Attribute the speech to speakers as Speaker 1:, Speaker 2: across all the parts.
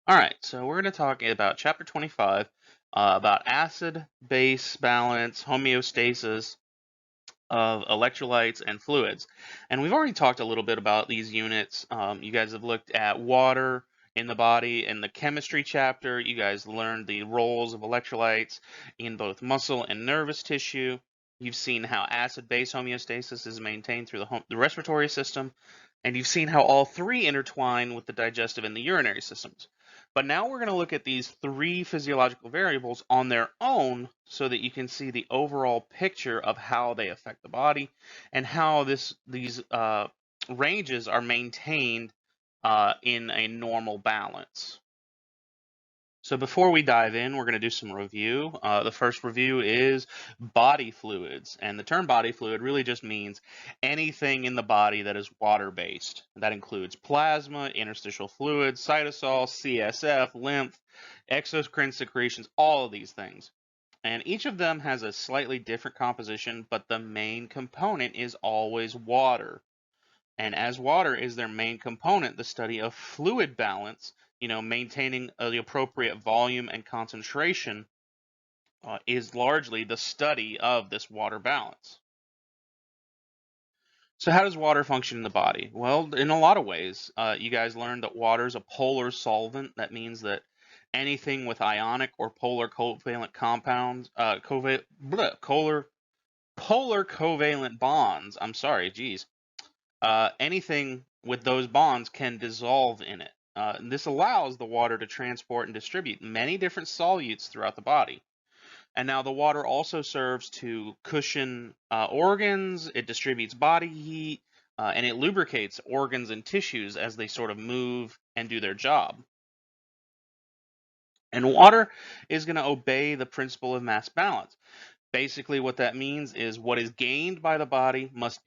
Speaker 1: All right, so we're going to talk about chapter 25 about acid-base balance, homeostasis of electrolytes and fluids. And we've already talked a little bit about these units. You guys have looked at water in the body in the chemistry chapter. You guys learned the roles of electrolytes in both muscle and nervous tissue. You've seen how acid-base homeostasis is maintained through the respiratory system, and you've seen how all three intertwine with the digestive and the urinary systems. But now we're going to look at these three physiological variables on their own so that you can see the overall picture of how they affect the body and how these ranges are maintained in a normal balance. So before we dive in, we're going to do some review. The first review is body fluids. And the term body fluid really just means anything in the body that is water-based. That includes plasma, interstitial fluids, cytosol, CSF, lymph, exocrine secretions, all of these things. And each of them has a slightly different composition, but the main component is always water. And as water is their main component, the study of fluid balance, maintaining the appropriate volume and concentration, is largely the study of this water balance. So how does water function in the body? Well, in a lot of ways. You guys learned that water is a polar solvent. That means that anything with ionic or polar covalent compounds, polar covalent bonds, I'm sorry, geez, anything with those bonds can dissolve in it. This allows the water to transport and distribute many different solutes throughout the body. And now the water also serves to cushion organs, it distributes body heat, and it lubricates organs and tissues as they sort of move and do their job. And water is going to obey the principle of mass balance. Basically, what that means is what is gained by the body must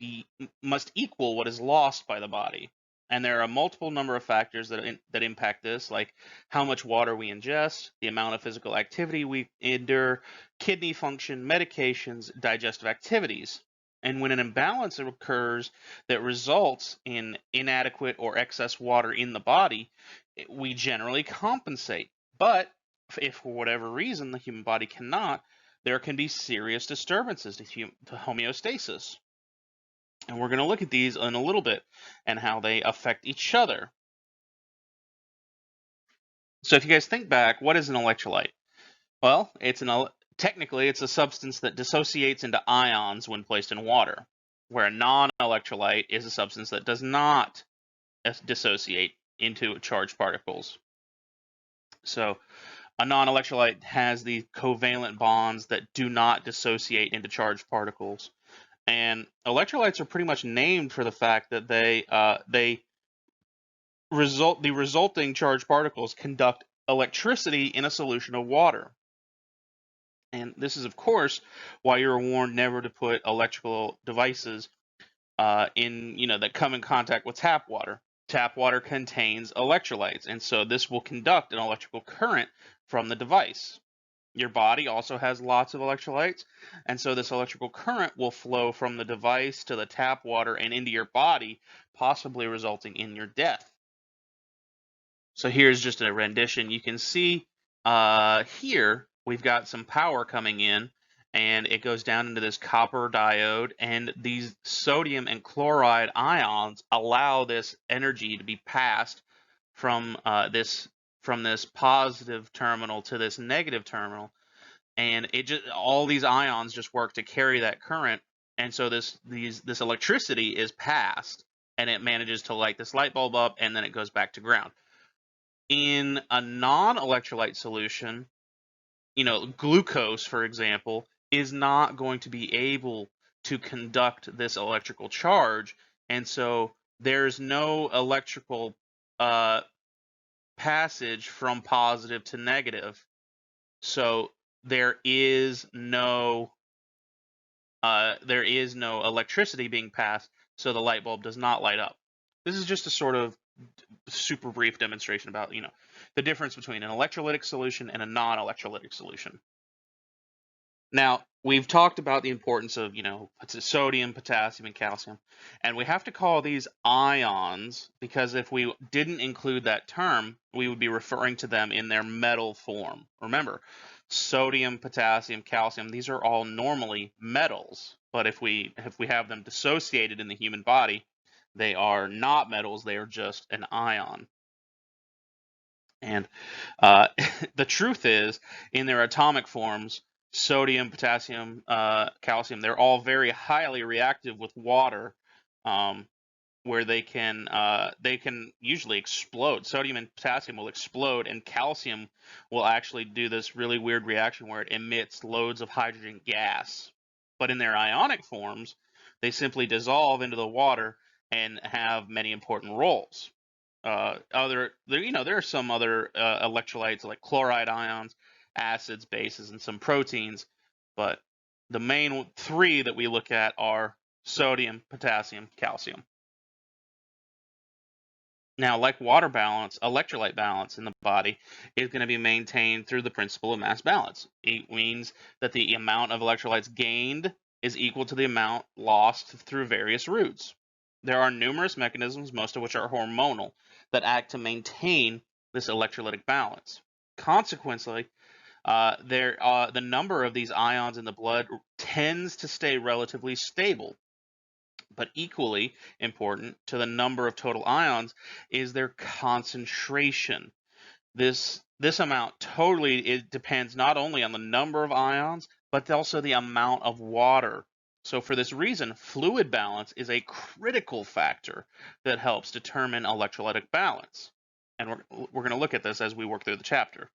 Speaker 1: equal what is lost by the body. And there are a multiple number of factors that impact this, like how much water we ingest, the amount of physical activity we endure, kidney function, medications, digestive activities. And when an imbalance occurs that results in inadequate or excess water in the body, we generally compensate. But if for whatever reason the human body cannot, there can be serious disturbances to homeostasis. And we're going to look at these in a little bit and how they affect each other. So if you guys think back, what is an electrolyte? Well, technically it's a substance that dissociates into ions when placed in water, where a non-electrolyte is a substance that does not dissociate into charged particles. So a non-electrolyte has these covalent bonds that do not dissociate into charged particles. And electrolytes are pretty much named for the fact that the resulting charged particles conduct electricity in a solution of water. And this is, of course, why you're warned never to put electrical devices that come in contact with tap water. Tap water contains electrolytes, and so this will conduct an electrical current from the device. Your body also has lots of electrolytes, and so this electrical current will flow from the device to the tap water and into your body, possibly resulting in your death. So here's just a rendition. You can see here we've got some power coming in, and it goes down into this copper diode, and these sodium and chloride ions allow this energy to be passed from this positive terminal to this negative terminal, and all these ions just work to carry that current, and so this electricity is passed, and it manages to light this light bulb up, and then it goes back to ground. In a non-electrolyte solution, glucose, for example, is not going to be able to conduct this electrical charge, and so there's no electrical passage from positive to negative. So there is no electricity being passed, so the light bulb does not light up. This is just a sort of super brief demonstration about the difference between an electrolytic solution and a non-electrolytic solution. Now, we've talked about the importance of, sodium, potassium, and calcium, and we have to call these ions because if we didn't include that term, we would be referring to them in their metal form. Remember, sodium, potassium, calcium, these are all normally metals, but if we have them dissociated in the human body, they are not metals, they are just an ion. And the truth is, in their atomic forms, sodium, potassium, calcium, they're all very highly reactive with water, um, where they can usually explode. Sodium and potassium will explode, and calcium will actually do this really weird reaction where it emits loads of hydrogen gas. But in their ionic forms, they simply dissolve into the water and have many important roles. There are some other electrolytes like chloride ions, acids, bases, and some proteins, but the main three that we look at are sodium, potassium, calcium. Now, like water balance, electrolyte balance in the body is going to be maintained through the principle of mass balance. It means that the amount of electrolytes gained is equal to the amount lost through various routes. There are numerous mechanisms, most of which are hormonal, that act to maintain this electrolytic balance. Consequently, the number of these ions in the blood tends to stay relatively stable. But equally important to the number of total ions is their concentration. This amount totally it depends not only on the number of ions, but also the amount of water. So for this reason, fluid balance is a critical factor that helps determine electrolytic balance. And we're going to look at this as we work through the chapter.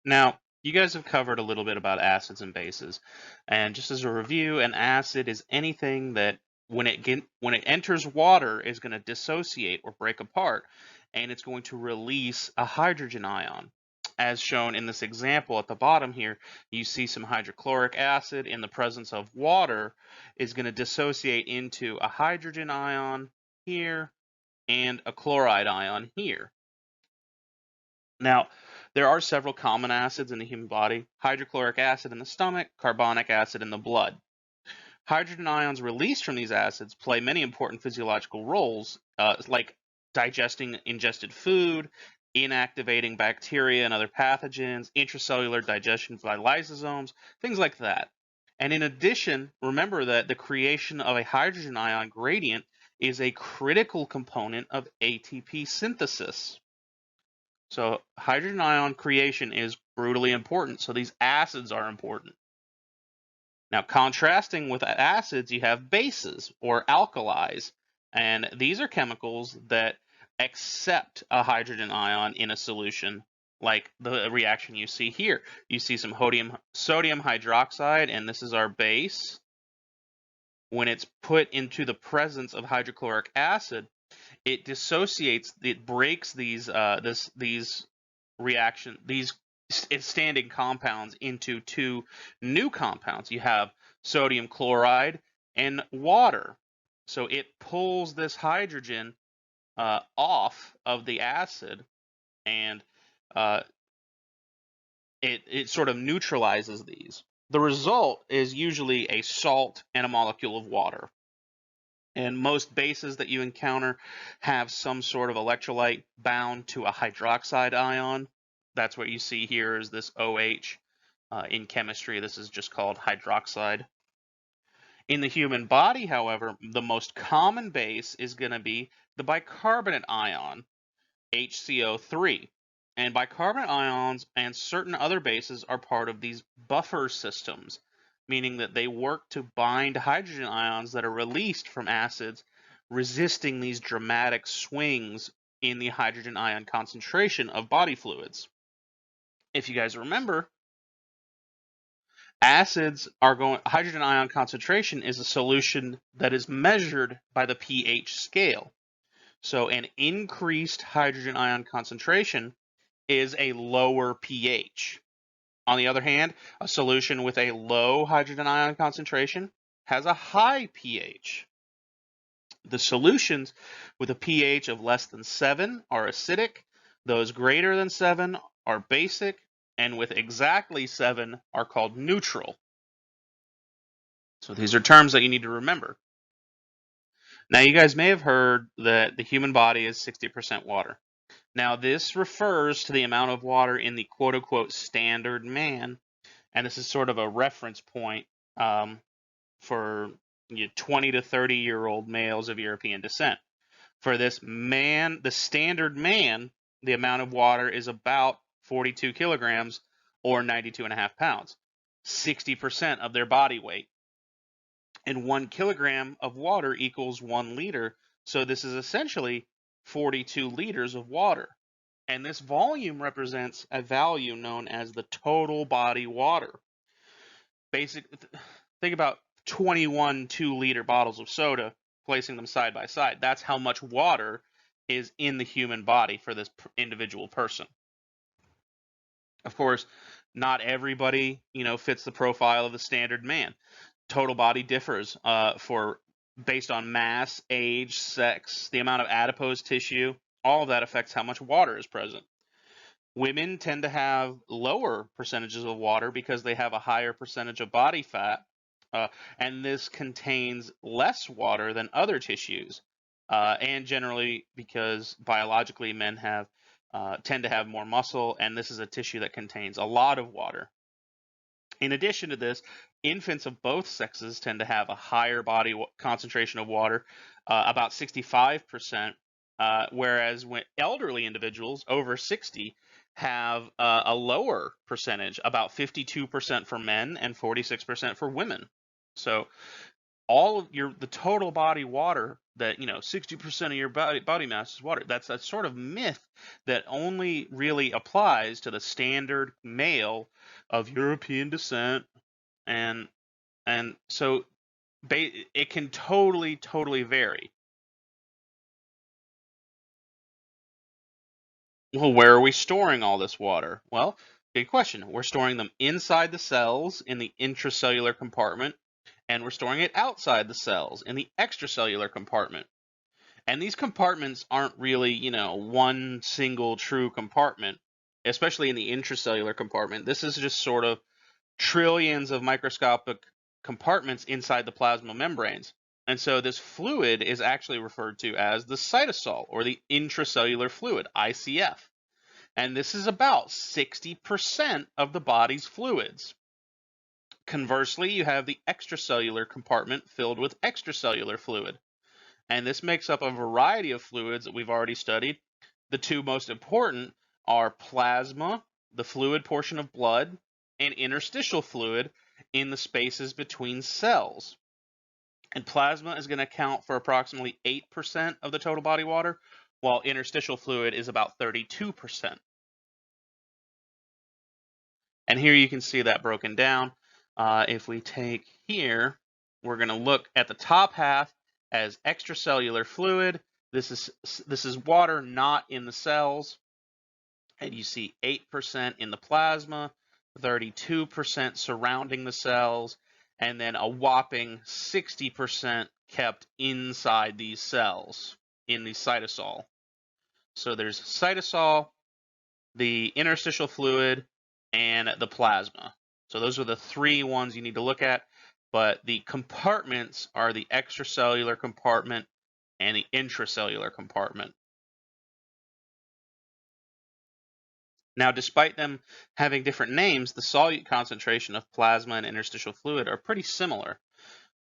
Speaker 1: Now, you guys have covered a little bit about acids and bases. And just as a review, an acid is anything that when it enters water is going to dissociate or break apart, and it's going to release a hydrogen ion. As shown in this example at the bottom here, you see some hydrochloric acid in the presence of water is going to dissociate into a hydrogen ion here and a chloride ion here. Now, there are several common acids in the human body: hydrochloric acid in the stomach, carbonic acid in the blood. Hydrogen ions released from these acids play many important physiological roles, like digesting ingested food, inactivating bacteria and other pathogens, intracellular digestion by lysosomes, things like that. And in addition, remember that the creation of a hydrogen ion gradient is a critical component of ATP synthesis. So hydrogen ion creation is brutally important. So these acids are important. Now, contrasting with acids, you have bases or alkalis. And these are chemicals that accept a hydrogen ion in a solution, like the reaction you see here. You see some sodium hydroxide, and this is our base. When it's put into the presence of hydrochloric acid, it dissociates, it breaks these standing compounds into two new compounds. You have sodium chloride and water. So it pulls this hydrogen off of the acid, and it sort of neutralizes these. The result is usually a salt and a molecule of water. And most bases that you encounter have some sort of electrolyte bound to a hydroxide ion. That's what you see here is this OH. In chemistry, this is just called hydroxide. In the human body, however, the most common base is going to be the bicarbonate ion, HCO3. And bicarbonate ions and certain other bases are part of these buffer systems, meaning that they work to bind hydrogen ions that are released from acids, resisting these dramatic swings in the hydrogen ion concentration of body fluids. If you guys remember, hydrogen ion concentration is a solution that is measured by the pH scale. So an increased hydrogen ion concentration is a lower pH. On the other hand, a solution with a low hydrogen ion concentration has a high pH. The solutions with a pH of less than 7 are acidic. Those greater than 7 are basic. and with exactly 7 are called neutral. So these are terms that you need to remember. Now, you guys may have heard that the human body is 60% water. Now, this refers to the amount of water in the quote-unquote standard man, and this is sort of a reference point for 20 to 30-year-old males of European descent. For this man, the standard man, the amount of water is about 42 kilograms or 92.5 pounds, 60% of their body weight. And 1 kilogram of water equals 1 liter. So this is essentially 42 liters of water. And this volume represents a value known as the total body water. Think about 21 2-liter bottles of soda, placing them side by side. That's how much water is in the human body for this individual person. Of course, not everybody, fits the profile of the standard man. Total body differs based on mass, age, sex, the amount of adipose tissue. All of that affects how much water is present. Women tend to have lower percentages of water because they have a higher percentage of body fat, and this contains less water than other tissues, and generally because biologically men tend to have more muscle, and this is a tissue that contains a lot of water. In addition to this, infants of both sexes tend to have a higher body concentration of water, about 65%, whereas when elderly individuals over 60 have a lower percentage, about 52% for men and 46% for women. So all of the total body water that 60% of your body mass is water. That's a sort of myth that only really applies to the standard male of European descent, and so it can totally vary. Well, where are we storing all this water? Well, good question. We're storing them inside the cells in the intracellular compartment, and we're storing it outside the cells in the extracellular compartment. And these compartments aren't really, one single true compartment, especially in the intracellular compartment. This is just sort of trillions of microscopic compartments inside the plasma membranes. And so this fluid is actually referred to as the cytosol, or the intracellular fluid, ICF. And this is about 60% of the body's fluids. Conversely, you have the extracellular compartment filled with extracellular fluid. And this makes up a variety of fluids that we've already studied. The two most important are plasma, the fluid portion of blood, and interstitial fluid in the spaces between cells. And plasma is going to account for approximately 8% of the total body water, while interstitial fluid is about 32%. And here you can see that broken down. If we take here, we're going to look at the top half as extracellular fluid. This is water not in the cells. And you see 8% in the plasma, 32% surrounding the cells, and then a whopping 60% kept inside these cells in the cytosol. So there's cytosol, the interstitial fluid, and the plasma. So those are the 3 ones you need to look at, but the compartments are the extracellular compartment and the intracellular compartment. Now, despite them having different names, the solute concentration of plasma and interstitial fluid are pretty similar,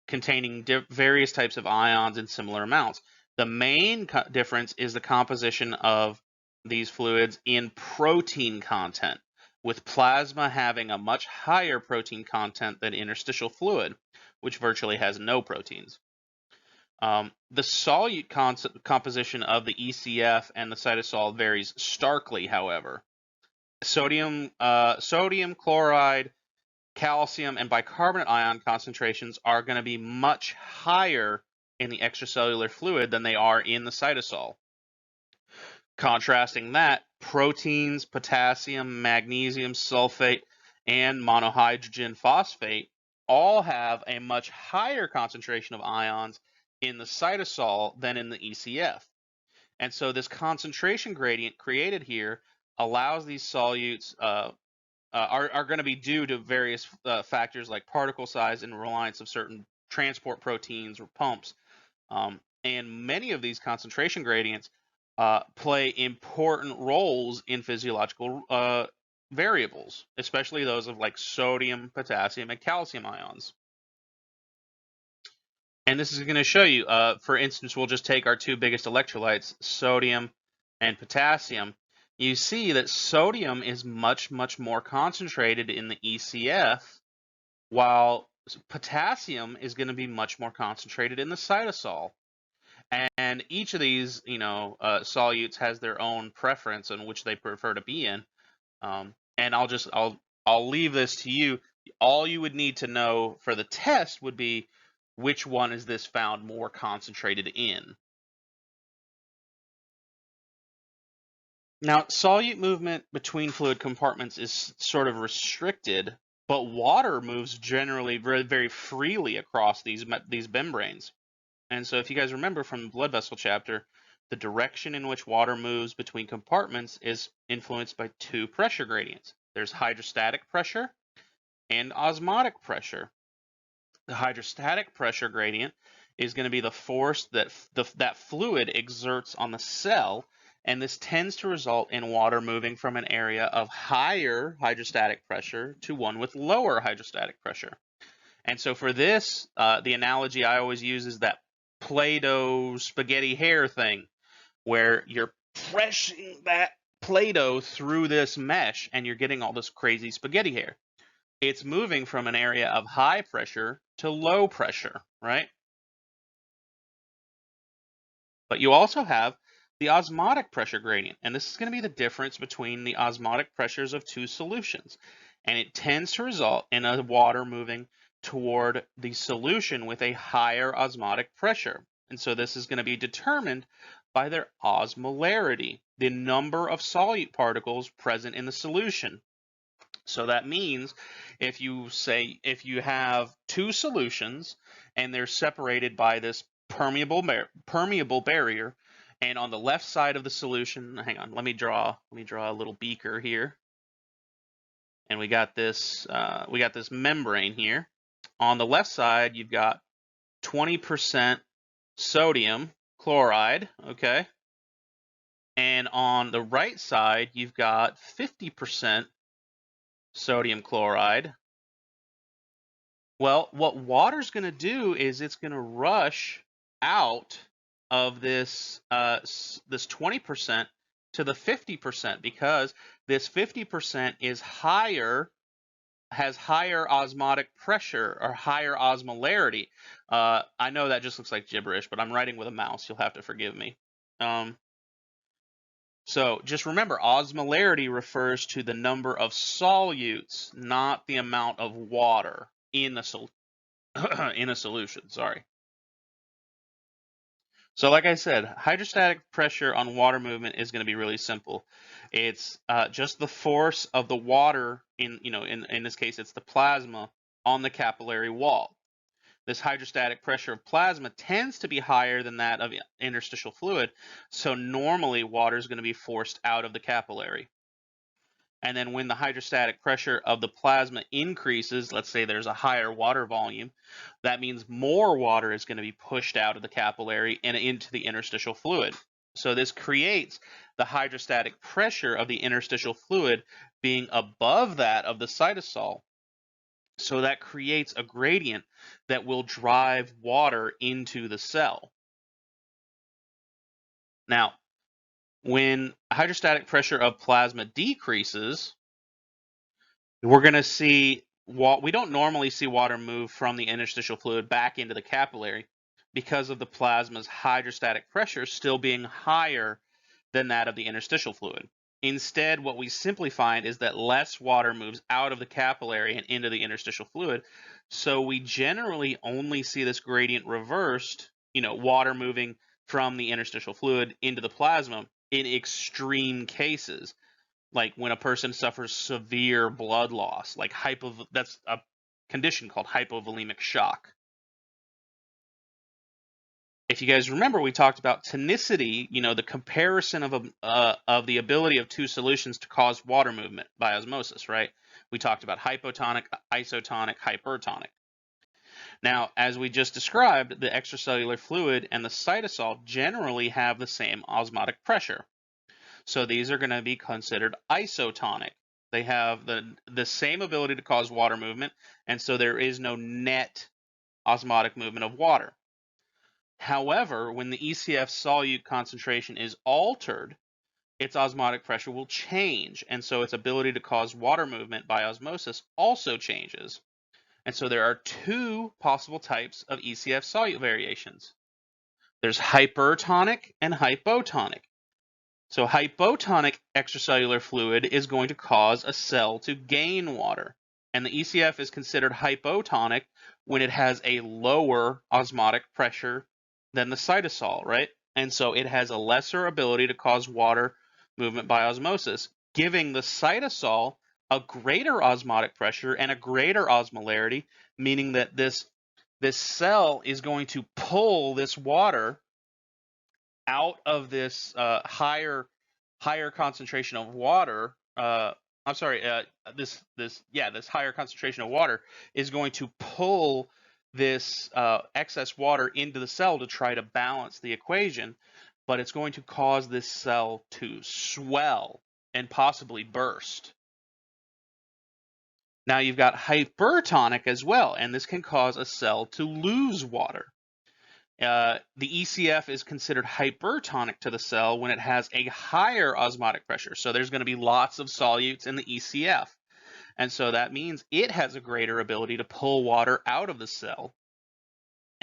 Speaker 1: containing various types of ions in similar amounts. The main difference is the composition of these fluids in protein content, with plasma having a much higher protein content than interstitial fluid, which virtually has no proteins. The solute composition of the ECF and the cytosol varies starkly, however. Sodium chloride, calcium, and bicarbonate ion concentrations are going to be much higher in the extracellular fluid than they are in the cytosol. Contrasting that, proteins, potassium, magnesium, sulfate, and monohydrogen phosphate all have a much higher concentration of ions in the cytosol than in the ECF. And so this concentration gradient created here allows these solutes are going to be due to various factors like particle size and reliance of certain transport proteins or pumps. And many of these concentration gradients play important roles in physiological variables, especially those of like sodium, potassium, and calcium ions. And this is going to show you, for instance, we'll just take our two biggest electrolytes, sodium and potassium. You see that sodium is much, much more concentrated in the ECF, while potassium is going to be much more concentrated in the cytosol. And each of these, solutes has their own preference in which they prefer to be in. And I'll leave this to you. All you would need to know for the test would be which one is this found more concentrated in. Now, solute movement between fluid compartments is sort of restricted, but water moves generally very, very freely across these membranes. And so if you guys remember from the blood vessel chapter, the direction in which water moves between compartments is influenced by two pressure gradients. There's hydrostatic pressure and osmotic pressure. The hydrostatic pressure gradient is going to be the force that that fluid exerts on the cell, and this tends to result in water moving from an area of higher hydrostatic pressure to one with lower hydrostatic pressure. And so for this, the analogy I always use is that Play-Doh spaghetti hair thing, where you're pressing that Play-Doh through this mesh and you're getting all this crazy spaghetti hair. It's moving from an area of high pressure to low pressure, right? But you also have the osmotic pressure gradient, and this is going to be the difference between the osmotic pressures of two solutions. And it tends to result in a water moving toward the solution with a higher osmotic pressure. And so this is going to be determined by their osmolarity, the number of solute particles present in the solution. So that means if you have two solutions and they're separated by this permeable barrier, and on the left side of the solution, hang on, let me draw a little beaker here. And we got this membrane here. On the left side, you've got 20% sodium chloride, okay? And on the right side, you've got 50% sodium chloride. Well, what water's going to do is it's going to rush out of this 20% to the 50%, because this 50% has higher osmotic pressure or higher osmolarity. I know that just looks like gibberish, but I'm writing with a mouse. You'll have to forgive me. So just remember, osmolarity refers to the number of solutes, not the amount of water in the in a solution. Sorry. So like I said, hydrostatic pressure on water movement is going to be really simple. It's just the force of the water in this case, it's the plasma on the capillary wall. This hydrostatic pressure of plasma tends to be higher than that of interstitial fluid, so normally water is going to be forced out of the capillary. And then when the hydrostatic pressure of the plasma increases, let's say there's a higher water volume, that means more water is going to be pushed out of the capillary and into the interstitial fluid. So this creates the hydrostatic pressure of the interstitial fluid being above that of the cytosol. So that creates a gradient that will drive water into the cell. Now, when hydrostatic pressure of plasma decreases, we're going to see we don't normally see water move from the interstitial fluid back into the capillary because of the plasma's hydrostatic pressure still being higher than that of the interstitial fluid. Instead, what we simply find is that less water moves out of the capillary and into the interstitial fluid. So we generally only see this gradient reversed, water moving from the interstitial fluid into the plasma in extreme cases, like when a person suffers severe blood loss, like that's a condition called hypovolemic shock. If you guys remember, we talked about tonicity, the comparison of the ability of two solutions to cause water movement by osmosis, right? We talked about hypotonic, isotonic, hypertonic. Now, as we just described, the extracellular fluid and the cytosol generally have the same osmotic pressure. So these are going to be considered isotonic. They have the same ability to cause water movement, and so there is no net osmotic movement of water. However, when the ECF solute concentration is altered, its osmotic pressure will change, and so its ability to cause water movement by osmosis also changes. And so there are two possible types of ECF solute variations. There's hypertonic and hypotonic. So hypotonic extracellular fluid is going to cause a cell to gain water, and the ECF is considered hypotonic when it has a lower osmotic pressure than the cytosol, right? And so it has a lesser ability to cause water movement by osmosis, giving the cytosol a greater osmotic pressure and a greater osmolarity, meaning that this cell is going to pull this water out of this higher concentration of water. I'm sorry. This higher concentration of water is going to pull this excess water into the cell to try to balance the equation, but it's going to cause this cell to swell and possibly burst. Now you've got hypertonic as well, and this can cause a cell to lose water. The ECF is considered hypertonic to the cell when it has a higher osmotic pressure. So there's going to be lots of solutes in the ECF. And so that means it has a greater ability to pull water out of the cell.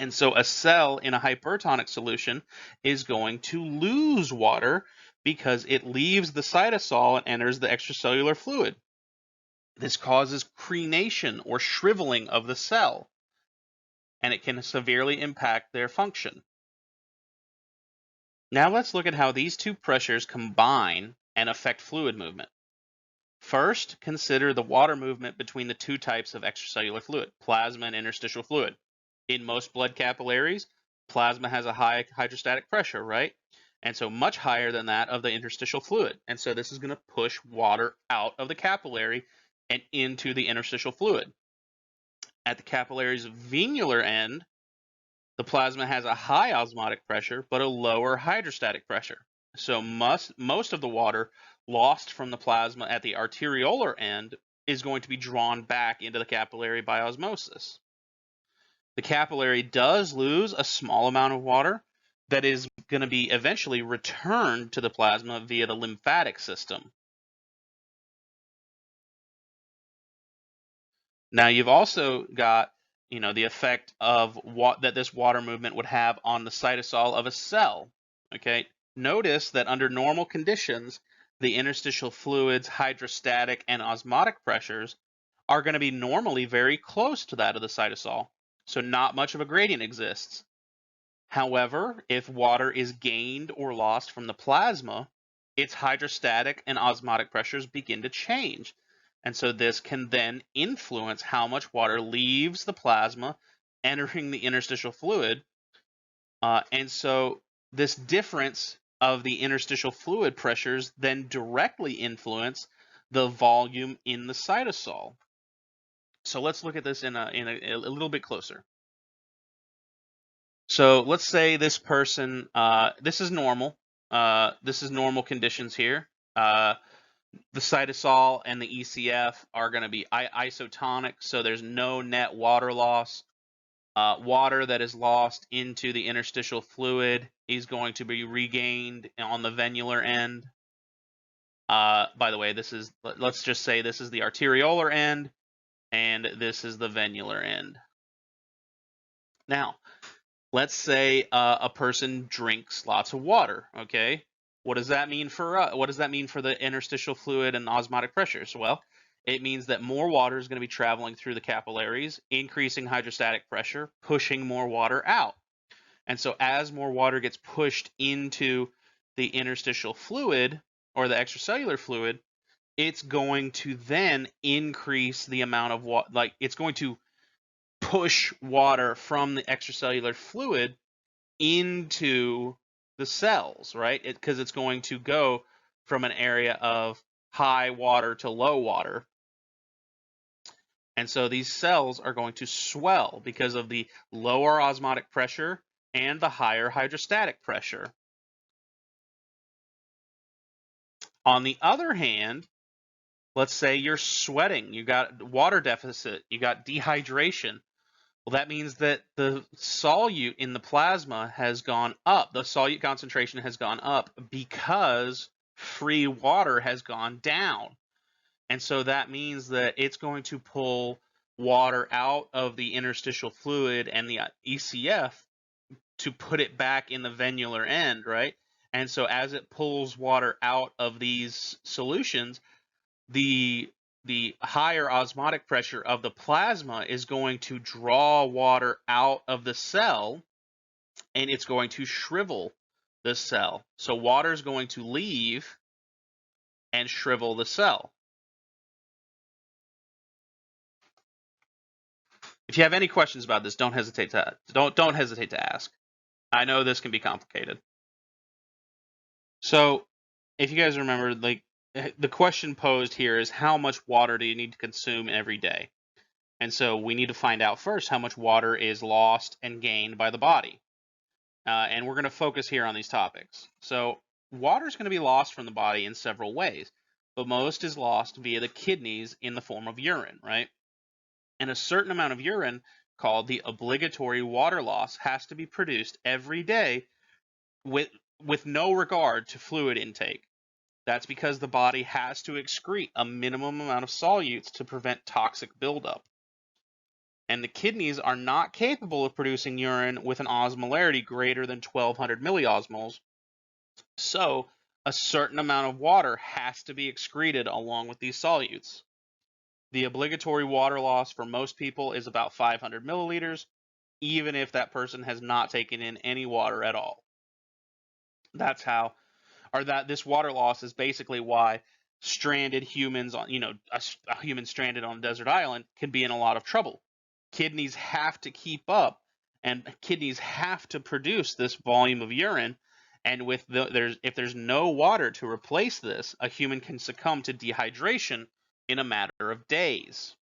Speaker 1: And so a cell in a hypertonic solution is going to lose water because it leaves the cytosol and enters the extracellular fluid. This causes crenation or shriveling of the cell, and it can severely impact their function. Now let's look at how these two pressures combine and affect fluid movement. First, consider the water movement between the two types of extracellular fluid, plasma and interstitial fluid. In most blood capillaries, plasma has a high hydrostatic pressure, right? And so much higher than that of the interstitial fluid. And so this is going to push water out of the capillary and into the interstitial fluid. At the capillary's venular end, the plasma has a high osmotic pressure, but a lower hydrostatic pressure. So most of the water lost from the plasma at the arteriolar end is going to be drawn back into the capillary by osmosis. The capillary does lose a small amount of water that is going to be eventually returned to the plasma via the lymphatic system. Now you've also got, the effect of that this water movement would have on the cytosol of a cell. Okay, notice that under normal conditions, the interstitial fluid's hydrostatic and osmotic pressures are going to be normally very close to that of the cytosol, so not much of a gradient exists. However, if water is gained or lost from the plasma, its hydrostatic and osmotic pressures begin to change. And so this can then influence how much water leaves the plasma, entering the interstitial fluid. And so this difference of the interstitial fluid pressures then directly influence the volume in the cytosol. So let's look at this in a little bit closer. So let's say this person, this is normal. This is normal conditions here. The cytosol and the ECF are going to be isotonic, so there's no net water loss. Water that is lost into the interstitial fluid is going to be regained on the venular end. By the way, let's just say this is the arteriolar end, and this is the venular end. Now, let's say a person drinks lots of water, okay? What does that mean for the interstitial fluid and osmotic pressures? Well, it means that more water is going to be traveling through the capillaries, increasing hydrostatic pressure, pushing more water out. And so as more water gets pushed into the interstitial fluid or the extracellular fluid, it's going to then increase the amount of water, it's going to push water from the extracellular fluid into the cells, right? Because it's going to go from an area of high water to low water. And so these cells are going to swell because of the lower osmotic pressure and the higher hydrostatic pressure. On the other hand, let's say you're sweating, you got water deficit, you got dehydration. Well, that means that the solute in the plasma has gone up. The solute concentration has gone up because free water has gone down. And so that means that it's going to pull water out of the interstitial fluid and the ECF to put it back in the venular end, right? And so as it pulls water out of these solutions, the higher osmotic pressure of the plasma is going to draw water out of the cell, and it's going to shrivel the cell. So water is going to leave and shrivel the cell. If you have any questions about this, don't hesitate to ask. I know this can be complicated. So, if you guys remember, like the question posed here is how much water do you need to consume every day? And so we need to find out first how much water is lost and gained by the body. And we're going to focus here on these topics. So water is going to be lost from the body in several ways, but most is lost via the kidneys in the form of urine, right? And a certain amount of urine, called the obligatory water loss, has to be produced every day with no regard to fluid intake. That's because the body has to excrete a minimum amount of solutes to prevent toxic buildup. And the kidneys are not capable of producing urine with an osmolarity greater than 1200 milliosmoles. So a certain amount of water has to be excreted along with these solutes. The obligatory water loss for most people is about 500 milliliters, even if that person has not taken in any water at all. That's how, or that this water loss is basically why stranded humans on, a human stranded on a desert island can be in a lot of trouble. Kidneys have to keep up, and kidneys have to produce this volume of urine. And if there's no water to replace this, a human can succumb to dehydration in a matter of days.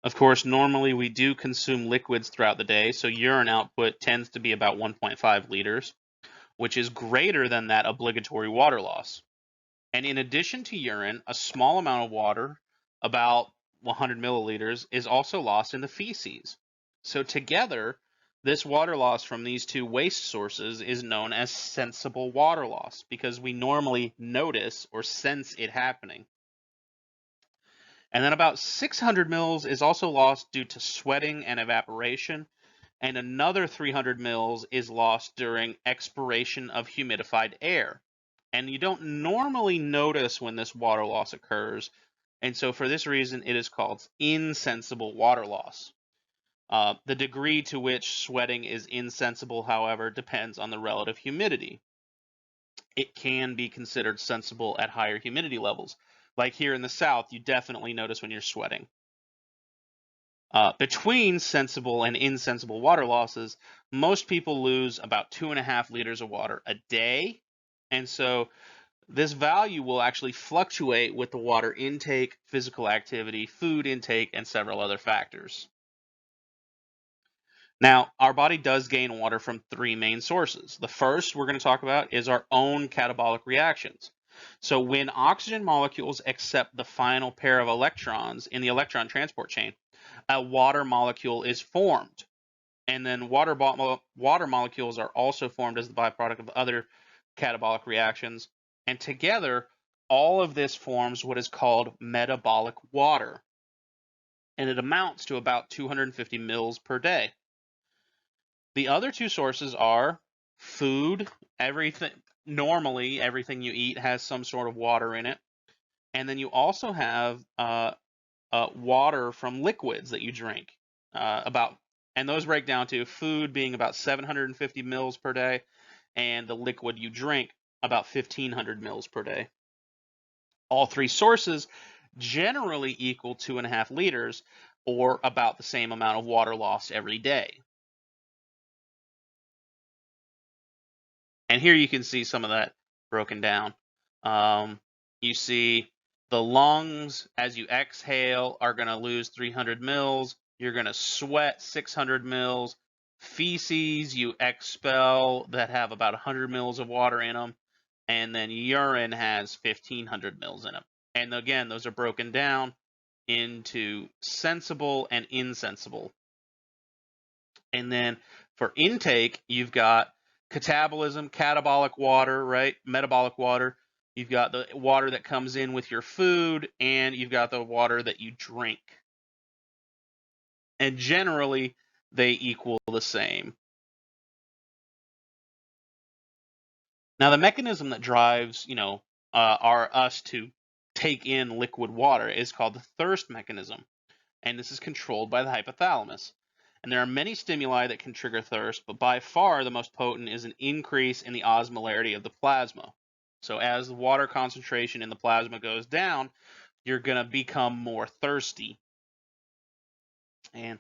Speaker 1: Of course, normally we do consume liquids throughout the day, so urine output tends to be about 1.5 liters, which is greater than that obligatory water loss. And in addition to urine, a small amount of water, about 100 milliliters, is also lost in the feces. So together, this water loss from these two waste sources is known as sensible water loss because we normally notice or sense it happening. And then about 600 mils is also lost due to sweating and evaporation, and another 300 mils is lost during expiration of humidified air. And you don't normally notice when this water loss occurs, and so for this reason it is called insensible water loss. The degree to which sweating is insensible, however, depends on the relative humidity. It can be considered sensible at higher humidity levels. Like here in the South, you definitely notice when you're sweating. Between sensible and insensible water losses, most people lose about 2.5 liters of water a day. And so this value will actually fluctuate with the water intake, physical activity, food intake, and several other factors. Now, our body does gain water from three main sources. The first we're going to talk about is our own catabolic reactions. So when oxygen molecules accept the final pair of electrons in the electron transport chain, a water molecule is formed. And then water molecules are also formed as the byproduct of other catabolic reactions. And together, all of this forms what is called metabolic water. And it amounts to about 250 mils per day. The other two sources are food. Normally, everything you eat has some sort of water in it. And then you also have water from liquids that you drink. And those break down to food being about 750 mils per day, and the liquid you drink about 1,500 mils per day. All three sources generally equal 2.5 liters, or about the same amount of water lost every day. And here you can see some of that broken down. You see the lungs, as you exhale, are going to lose 300 mils. You're going to sweat 600 mils. Feces you expel that have about 100 mils of water in them. And then urine has 1,500 mils in them. And again, those are broken down into sensible and insensible. And then for intake, you've got catabolism, catabolic water, right? Metabolic water. You've got the water that comes in with your food, and you've got the water that you drink. And generally, they equal the same. Now, the mechanism that drives, us to take in liquid water is called the thirst mechanism, and this is controlled by the hypothalamus. And there are many stimuli that can trigger thirst, but by far the most potent is an increase in the osmolarity of the plasma. So as the water concentration in the plasma goes down, you're going to become more thirsty. And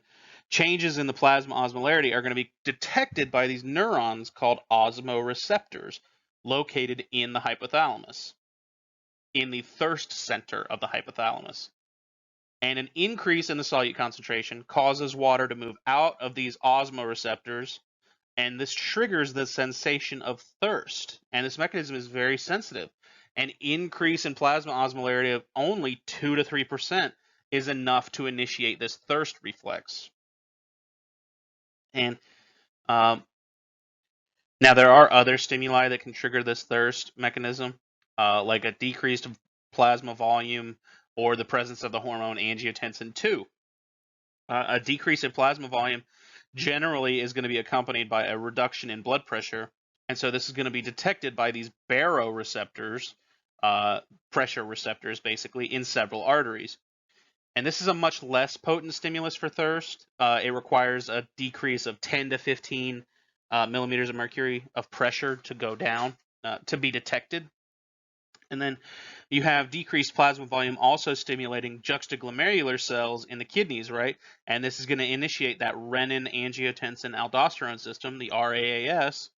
Speaker 1: changes in the plasma osmolarity are going to be detected by these neurons called osmoreceptors located in the hypothalamus, in the thirst center of the hypothalamus. And an increase in the solute concentration causes water to move out of these osmoreceptors, and this triggers the sensation of thirst. And this mechanism is very sensitive. An increase in plasma osmolarity of only 2 to 3% is enough to initiate this thirst reflex. And now there are other stimuli that can trigger this thirst mechanism, like a decreased plasma volume or the presence of the hormone angiotensin II. A decrease in plasma volume generally is going to be accompanied by a reduction in blood pressure. And so this is going to be detected by these baroreceptors, pressure receptors basically, in several arteries. And this is a much less potent stimulus for thirst. It requires a decrease of 10 to 15 millimeters of mercury of pressure to go down to be detected. And then you have decreased plasma volume also stimulating juxtaglomerular cells in the kidneys, right? And this is going to initiate that renin-angiotensin-aldosterone system, the RAAS,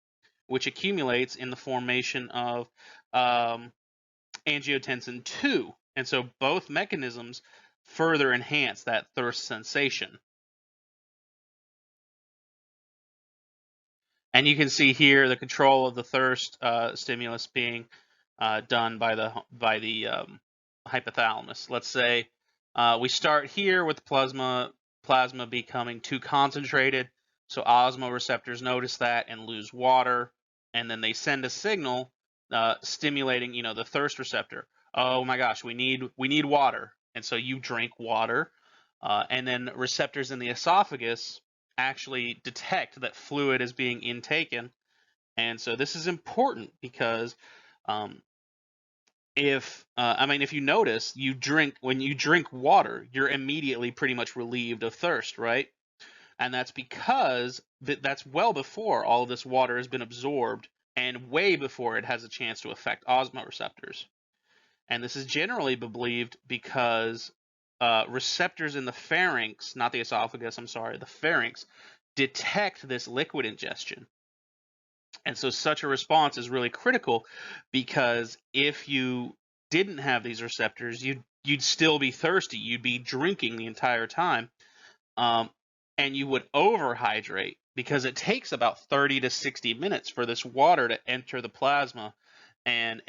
Speaker 1: which accumulates in the formation of angiotensin II. And so both mechanisms further enhance that thirst sensation. And you can see here the control of the thirst stimulus being done by the hypothalamus. Let's say we start here with the plasma becoming too concentrated, so osmoreceptors notice that and lose water, and then they send a signal stimulating, the thirst receptor. Oh my gosh, we need water, and so you drink water, and then receptors in the esophagus actually detect that fluid is being intaken, and so this is important because if you notice, when you drink water, you're immediately pretty much relieved of thirst, right? And that's because that's well before all of this water has been absorbed and way before it has a chance to affect osmoreceptors. And this is generally believed because receptors in the pharynx, not the esophagus, I'm sorry, the pharynx, detect this liquid ingestion. And so such a response is really critical because if you didn't have these receptors, you'd still be thirsty. You'd be drinking the entire time, and you would overhydrate because it takes about 30 to 60 minutes for this water to enter the plasma and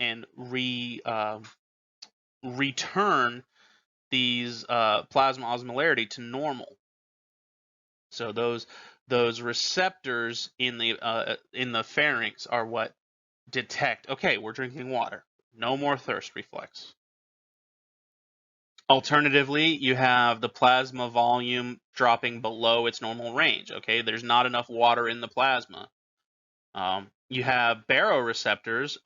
Speaker 1: return these plasma osmolarity to normal. So those receptors in the pharynx are what detect, okay, we're drinking water. No more thirst reflex. Alternatively, you have the plasma volume dropping below its normal range. Okay, there's not enough water in the plasma. You have baroreceptors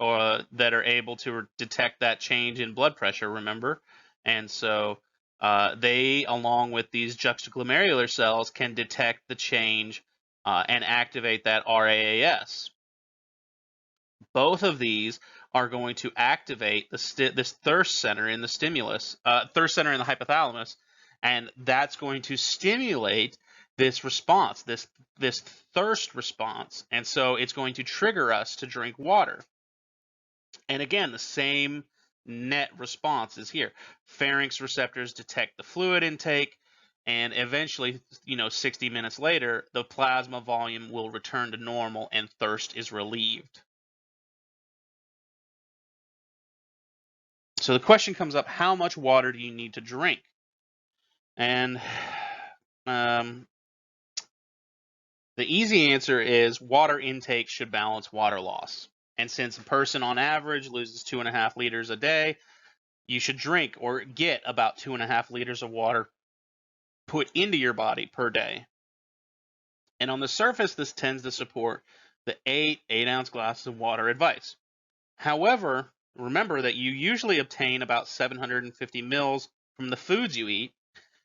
Speaker 1: that are able to detect that change in blood pressure, remember? And so they, along with these juxtaglomerular cells, can detect the change and activate that RAAS. Both of these are going to activate this thirst center in the thirst center in the hypothalamus, and that's going to stimulate this response, this thirst response, and so it's going to trigger us to drink water. And again, the same net response is here. Pharynx receptors detect the fluid intake, and eventually, 60 minutes later, the plasma volume will return to normal and thirst is relieved. So the question comes up, how much water do you need to drink? And the easy answer is water intake should balance water loss. And since a person on average loses 2.5 liters a day, you should drink or get about 2.5 liters of water put into your body per day. And on the surface, this tends to support the 8-ounce glasses of water advice. However, remember that you usually obtain about 750 mils from the foods you eat,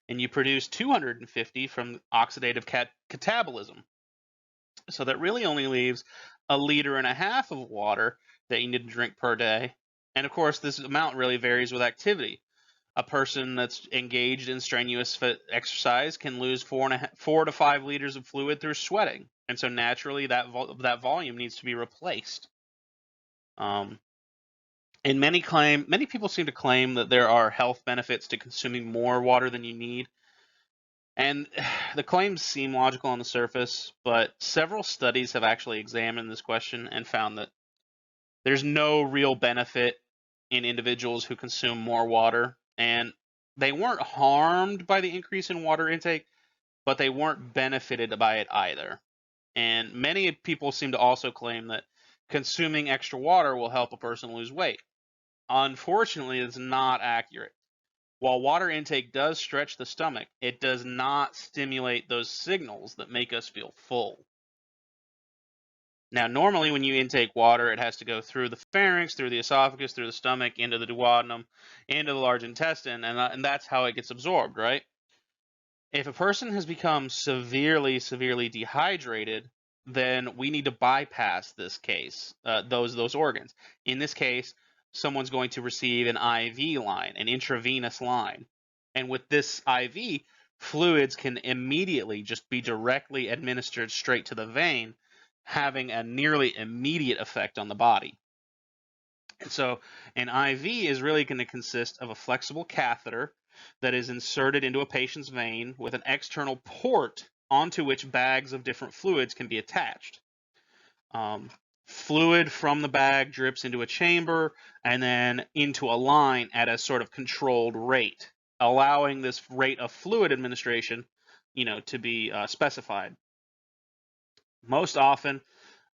Speaker 1: and you produce 250 from oxidative catabolism. So that really only leaves 1.5 liters of water that you need to drink per day. And of course, this amount really varies with activity. A person that's engaged in strenuous exercise can lose 4 to 5 liters of fluid through sweating, and so naturally that volume needs to be replaced. And many people seem to claim that there are health benefits to consuming more water than you need, and the claims seem logical on the surface, but several studies have actually examined this question and found that there's no real benefit in individuals who consume more water, and they weren't harmed by the increase in water intake, but they weren't benefited by it either. And many people seem to also claim that consuming extra water will help a person lose weight. Unfortunately, it's not accurate. While water intake does stretch the stomach, it does not stimulate those signals that make us feel full. Now, normally when you intake water, it has to go through the pharynx, through the esophagus, through the stomach, into the duodenum, into the large intestine, and that's how it gets absorbed, right? If a person has become severely dehydrated, then we need to bypass this case, those organs. In this case, someone's going to receive an IV line, an intravenous line. And with this IV, fluids can immediately just be directly administered straight to the vein, having a nearly immediate effect on the body. And so an IV is really going to consist of a flexible catheter that is inserted into a patient's vein with an external port onto which bags of different fluids can be attached. Fluid from the bag drips into a chamber and then into a line at a sort of controlled rate, allowing this rate of fluid administration, to be specified. Most often,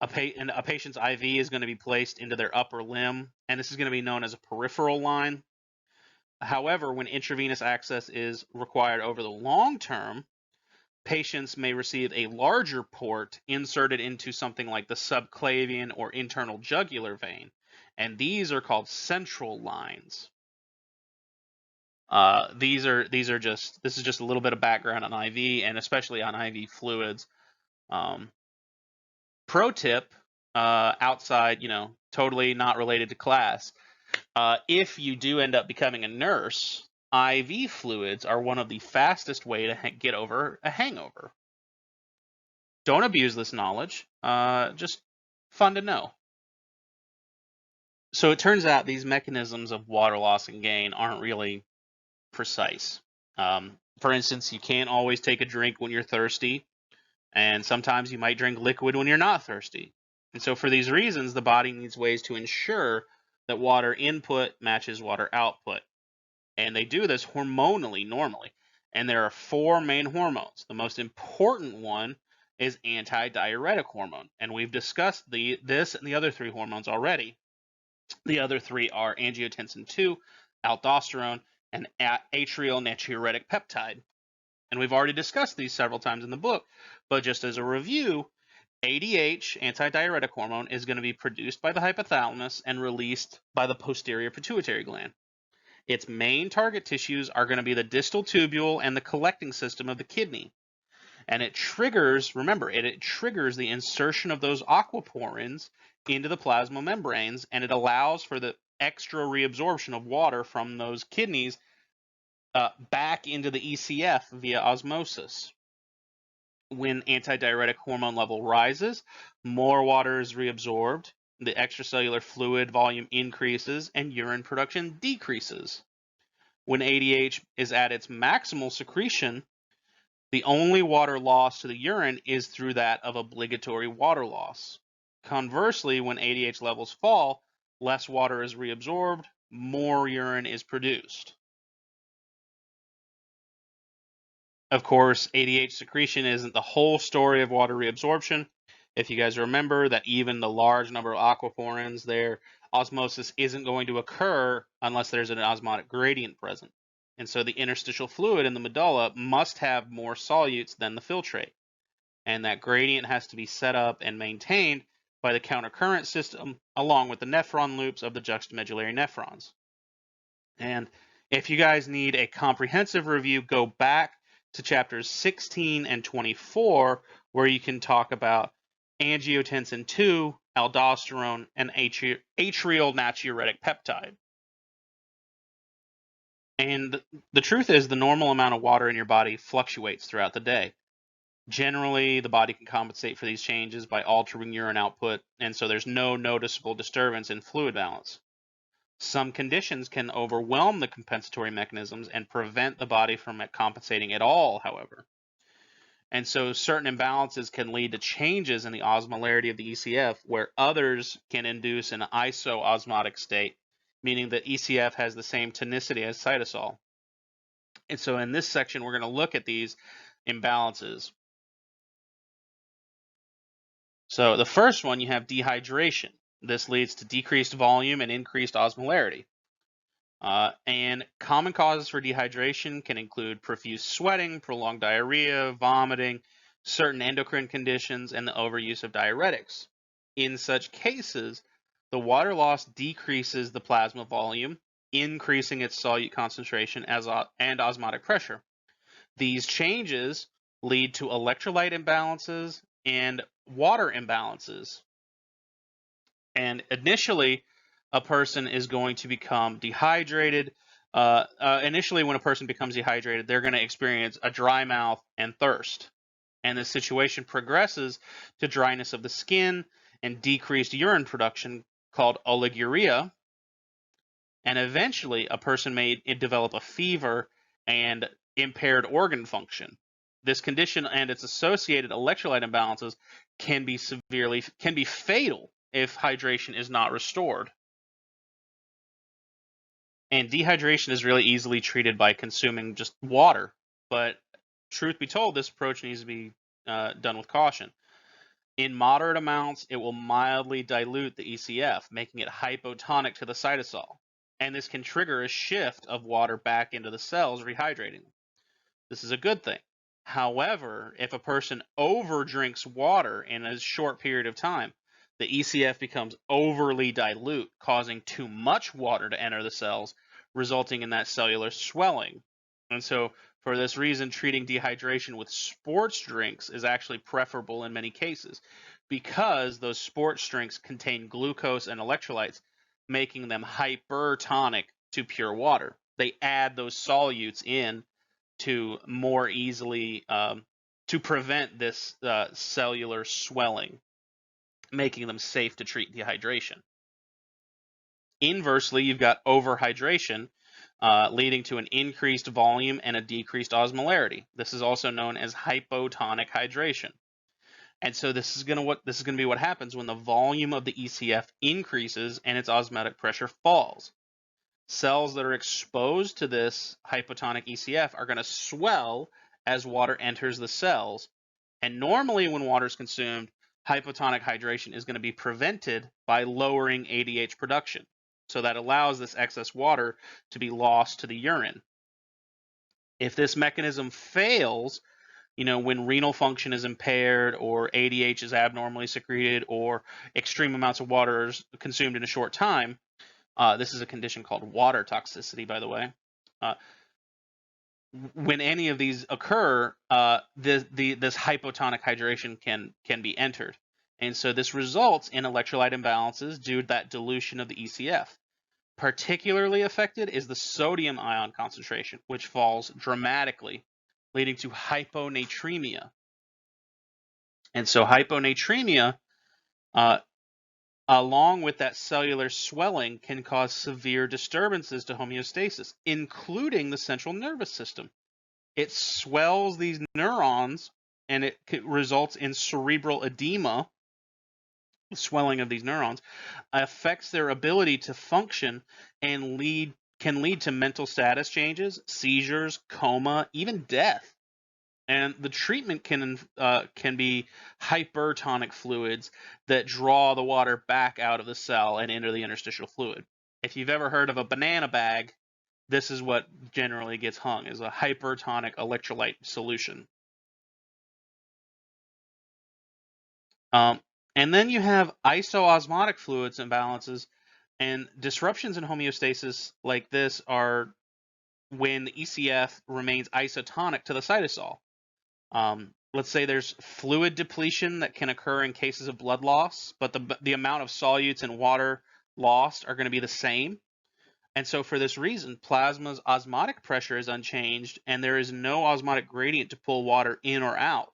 Speaker 1: a patient's IV is going to be placed into their upper limb, and this is going to be known as a peripheral line. However, when intravenous access is required over the long term, patients may receive a larger port inserted into something like the subclavian or internal jugular vein, and these are called central lines. This is just a little bit of background on IV, and especially on IV fluids. Pro tip, outside, totally not related to class. If you do end up becoming a nurse, IV fluids are one of the fastest way to get over a hangover. Don't abuse this knowledge. Just fun to know. So it turns out these mechanisms of water loss and gain aren't really precise. For instance, you can't always take a drink when you're thirsty, and sometimes you might drink liquid when you're not thirsty. And so for these reasons, the body needs ways to ensure that water input matches water output. And they do this hormonally normally. And there are 4 main hormones. The most important one is antidiuretic hormone. And we've discussed this and the other 3 hormones already. The other 3 are angiotensin 2, aldosterone, and atrial natriuretic peptide. And we've already discussed these several times in the book, but just as a review, ADH, antidiuretic hormone, is going to be produced by the hypothalamus and released by the posterior pituitary gland. Its main target tissues are going to be the distal tubule and the collecting system of the kidney. And it triggers, remember, it triggers the insertion of those aquaporins into the plasma membranes, and it allows for the extra reabsorption of water from those kidneys back into the ECF via osmosis. When antidiuretic hormone level rises, more water is reabsorbed, the extracellular fluid volume increases, and urine production decreases. When ADH is at its maximal secretion, the only water loss to the urine is through that of obligatory water loss. Conversely, when ADH levels fall, less water is reabsorbed, more urine is produced. Of course, ADH secretion isn't the whole story of water reabsorption. If you guys remember that even the large number of aquaporins, their osmosis isn't going to occur unless there's an osmotic gradient present. And so the interstitial fluid in the medulla must have more solutes than the filtrate. And that gradient has to be set up and maintained by the countercurrent system along with the nephron loops of the juxtamedullary nephrons. And if you guys need a comprehensive review, go back to chapters 16 and 24, where you can talk about angiotensin II, aldosterone, and atrial natriuretic peptide. And the truth is, the normal amount of water in your body fluctuates throughout the day. Generally, the body can compensate for these changes by altering urine output, and so there's no noticeable disturbance in fluid balance. Some conditions can overwhelm the compensatory mechanisms and prevent the body from compensating at all, however. And so certain imbalances can lead to changes in the osmolarity of the ECF, where others can induce an isoosmotic state, meaning that ECF has the same tonicity as cytosol. And so in this section, we're going to look at these imbalances. So the first one, you have dehydration. This leads to decreased volume and increased osmolarity. And common causes for dehydration can include profuse sweating, prolonged diarrhea, vomiting, certain endocrine conditions, and the overuse of diuretics. In such cases, the water loss decreases the plasma volume, increasing its solute concentration and osmotic pressure. These changes lead to electrolyte imbalances and water imbalances. And initially, a person is going to become dehydrated. Initially, when a person becomes dehydrated, they're going to experience a dry mouth and thirst. And the situation progresses to dryness of the skin and decreased urine production called oliguria. And eventually, a person may develop a fever and impaired organ function. This condition and its associated electrolyte imbalances can be fatal if hydration is not restored. And dehydration is really easily treated by consuming just water. But truth be told, this approach needs to be done with caution. In moderate amounts, it will mildly dilute the ECF, making it hypotonic to the cytosol. And this can trigger a shift of water back into the cells, rehydrating them. This is a good thing. However, if a person overdrinks water in a short period of time, the ECF becomes overly dilute, causing too much water to enter the cells, resulting in that cellular swelling. And so, for this reason, treating dehydration with sports drinks is actually preferable in many cases, because those sports drinks contain glucose and electrolytes, making them hypertonic to pure water. They add those solutes in to more easily to prevent this cellular swelling, making them safe to treat dehydration. Inversely, you've got overhydration, leading to an increased volume and a decreased osmolarity. This is also known as hypotonic hydration. And so this is going to be what happens when the volume of the ECF increases and its osmotic pressure falls. Cells that are exposed to this hypotonic ECF are going to swell as water enters the cells. And normally when water is consumed, hypotonic hydration is going to be prevented by lowering ADH production. So that allows this excess water to be lost to the urine. If this mechanism fails, when renal function is impaired or ADH is abnormally secreted or extreme amounts of water is consumed in a short time, this is a condition called water toxicity, by the way. When any of these occur, this hypotonic hydration can be entered. And so this results in electrolyte imbalances due to that dilution of the ECF. Particularly affected is the sodium ion concentration, which falls dramatically, leading to hyponatremia. And so hyponatremia, along with that cellular swelling, can cause severe disturbances to homeostasis, including the central nervous system. It swells these neurons, and it results in cerebral edema. The swelling of these neurons affects their ability to function and can lead to mental status changes, seizures, coma, even death. And the treatment can be hypertonic fluids that draw the water back out of the cell and into the interstitial fluid. If you've ever heard of a banana bag, this is what generally gets hung, is a hypertonic electrolyte solution. And then you have isoosmotic fluids imbalances, and disruptions in homeostasis like this are when the ECF remains isotonic to the cytosol. Let's say there's fluid depletion that can occur in cases of blood loss, but the amount of solutes and water lost are going to be the same. And so for this reason, plasma's osmotic pressure is unchanged, and there is no osmotic gradient to pull water in or out.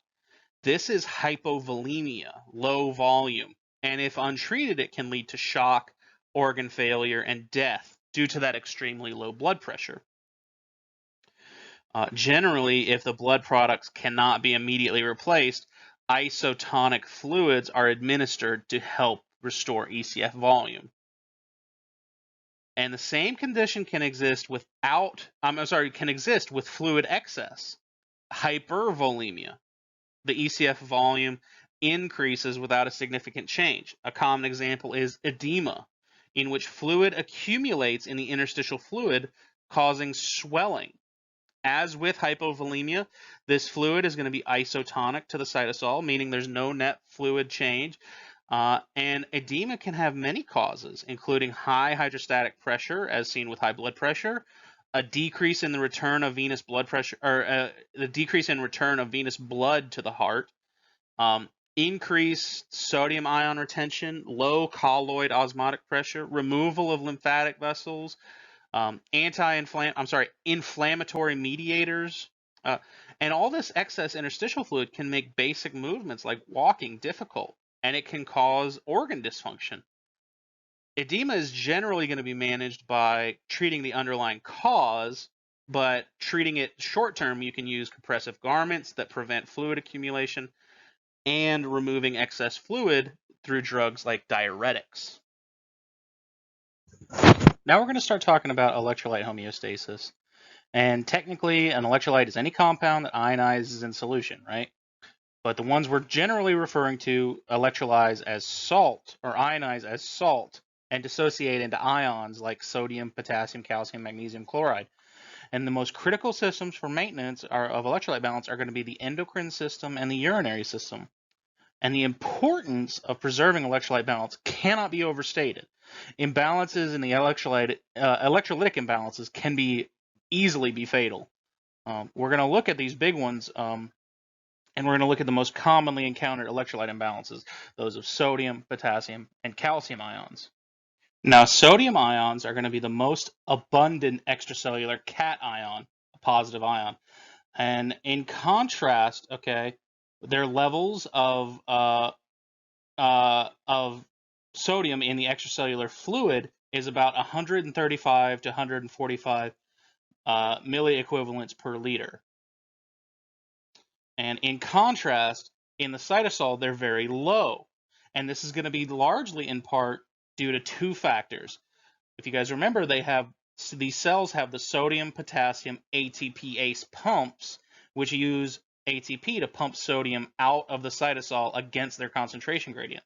Speaker 1: This is hypovolemia, low volume, and if untreated, it can lead to shock, organ failure, and death due to that extremely low blood pressure. Generally, if the blood products cannot be immediately replaced, isotonic fluids are administered to help restore ECF volume. And the same condition can exist with fluid excess, hypervolemia. The ECF volume increases without a significant change. A common example is edema, in which fluid accumulates in the interstitial fluid, causing swelling. As with hypovolemia, this fluid is going to be isotonic to the cytosol, meaning there's no net fluid change. And edema can have many causes, including high hydrostatic pressure, as seen with high blood pressure, a decrease in the return of venous blood pressure, or the decrease in return of venous blood to the heart, increased sodium ion retention, low colloid osmotic pressure, removal of lymphatic vessels, inflammatory mediators, and all this excess interstitial fluid can make basic movements like walking difficult, and it can cause organ dysfunction. Edema is generally going to be managed by treating the underlying cause, but treating it short term, you can use compressive garments that prevent fluid accumulation and removing excess fluid through drugs like diuretics. Now we're going to start talking about electrolyte homeostasis. And technically, an electrolyte is any compound that ionizes in solution, right? But the ones we're generally referring to electrolyze as salt or ionize as salt and dissociate into ions like sodium, potassium, calcium, magnesium, chloride. And the most critical systems for maintenance of electrolyte balance are going to be the endocrine system and the urinary system. And the importance of preserving electrolyte balance cannot be overstated. Imbalances in the electrolytic imbalances can easily be fatal. We're going to look at these big ones, and we're going to look at the most commonly encountered electrolyte imbalances, those of sodium, potassium, and calcium ions. Now, sodium ions are going to be the most abundant extracellular cation, a positive ion. And in contrast, their levels of sodium in the extracellular fluid is about 135 to 145 milliequivalents per liter. And in contrast, in the cytosol, they're very low. And this is going to be largely in part due to two factors. If you guys remember, these cells have the sodium potassium ATPase pumps, which use ATP to pump sodium out of the cytosol against their concentration gradient.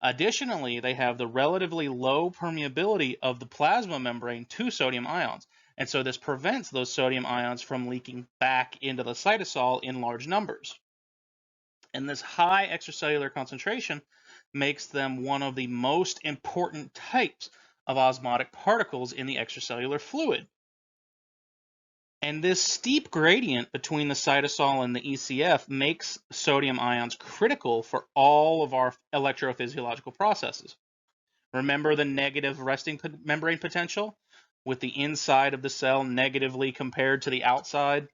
Speaker 1: Additionally, they have the relatively low permeability of the plasma membrane to sodium ions, and so this prevents those sodium ions from leaking back into the cytosol in large numbers. And this high extracellular concentration makes them one of the most important types of osmotic particles in the extracellular fluid. And this steep gradient between the cytosol and the ECF makes sodium ions critical for all of our electrophysiological processes. Remember the negative resting membrane potential with the inside of the cell negatively compared to the outside?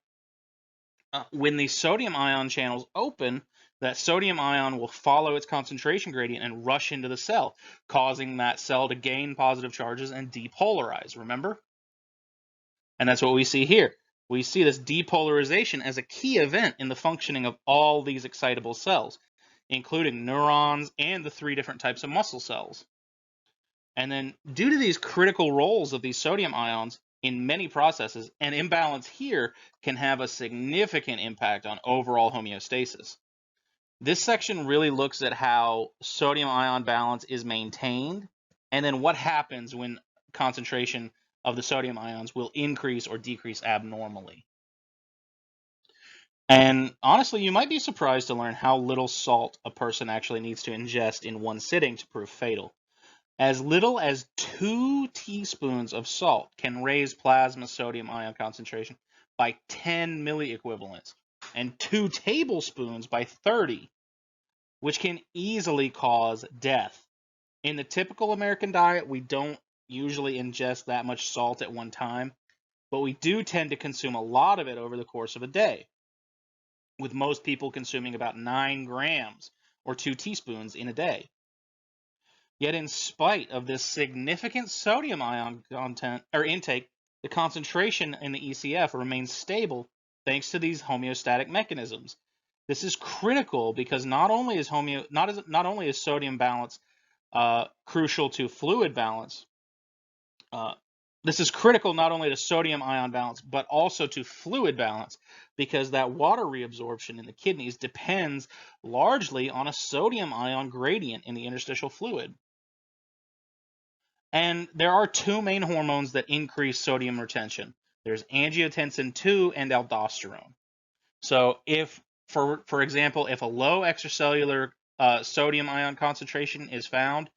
Speaker 1: When the sodium ion channels open, that sodium ion will follow its concentration gradient and rush into the cell, causing that cell to gain positive charges and depolarize, remember? And that's what we see here. We see this depolarization as a key event in the functioning of all these excitable cells, including neurons and the 3 different types of muscle cells. And then due to these critical roles of these sodium ions in many processes, an imbalance here can have a significant impact on overall homeostasis. This section really looks at how sodium ion balance is maintained and then what happens when concentration of the sodium ions will increase or decrease abnormally. And honestly, you might be surprised to learn how little salt a person actually needs to ingest in one sitting to prove fatal. As little as 2 teaspoons of salt can raise plasma sodium ion concentration by 10 milliequivalents, and 2 tablespoons by 30, which can easily cause death. In the typical American diet, we don't usually ingest that much salt at one time, but we do tend to consume a lot of it over the course of a day, with most people consuming about 9 grams or 2 teaspoons in a day. Yet in spite of this significant sodium ion content or intake, the concentration in the ECF remains stable thanks to these homeostatic mechanisms. This is critical because not only is sodium balance crucial to fluid balance, this is critical not only to sodium ion balance, but also to fluid balance, because that water reabsorption in the kidneys depends largely on a sodium ion gradient in the interstitial fluid. And there are 2 main hormones that increase sodium retention. There's angiotensin II and aldosterone. So if, for example, if a low extracellular sodium ion concentration is found,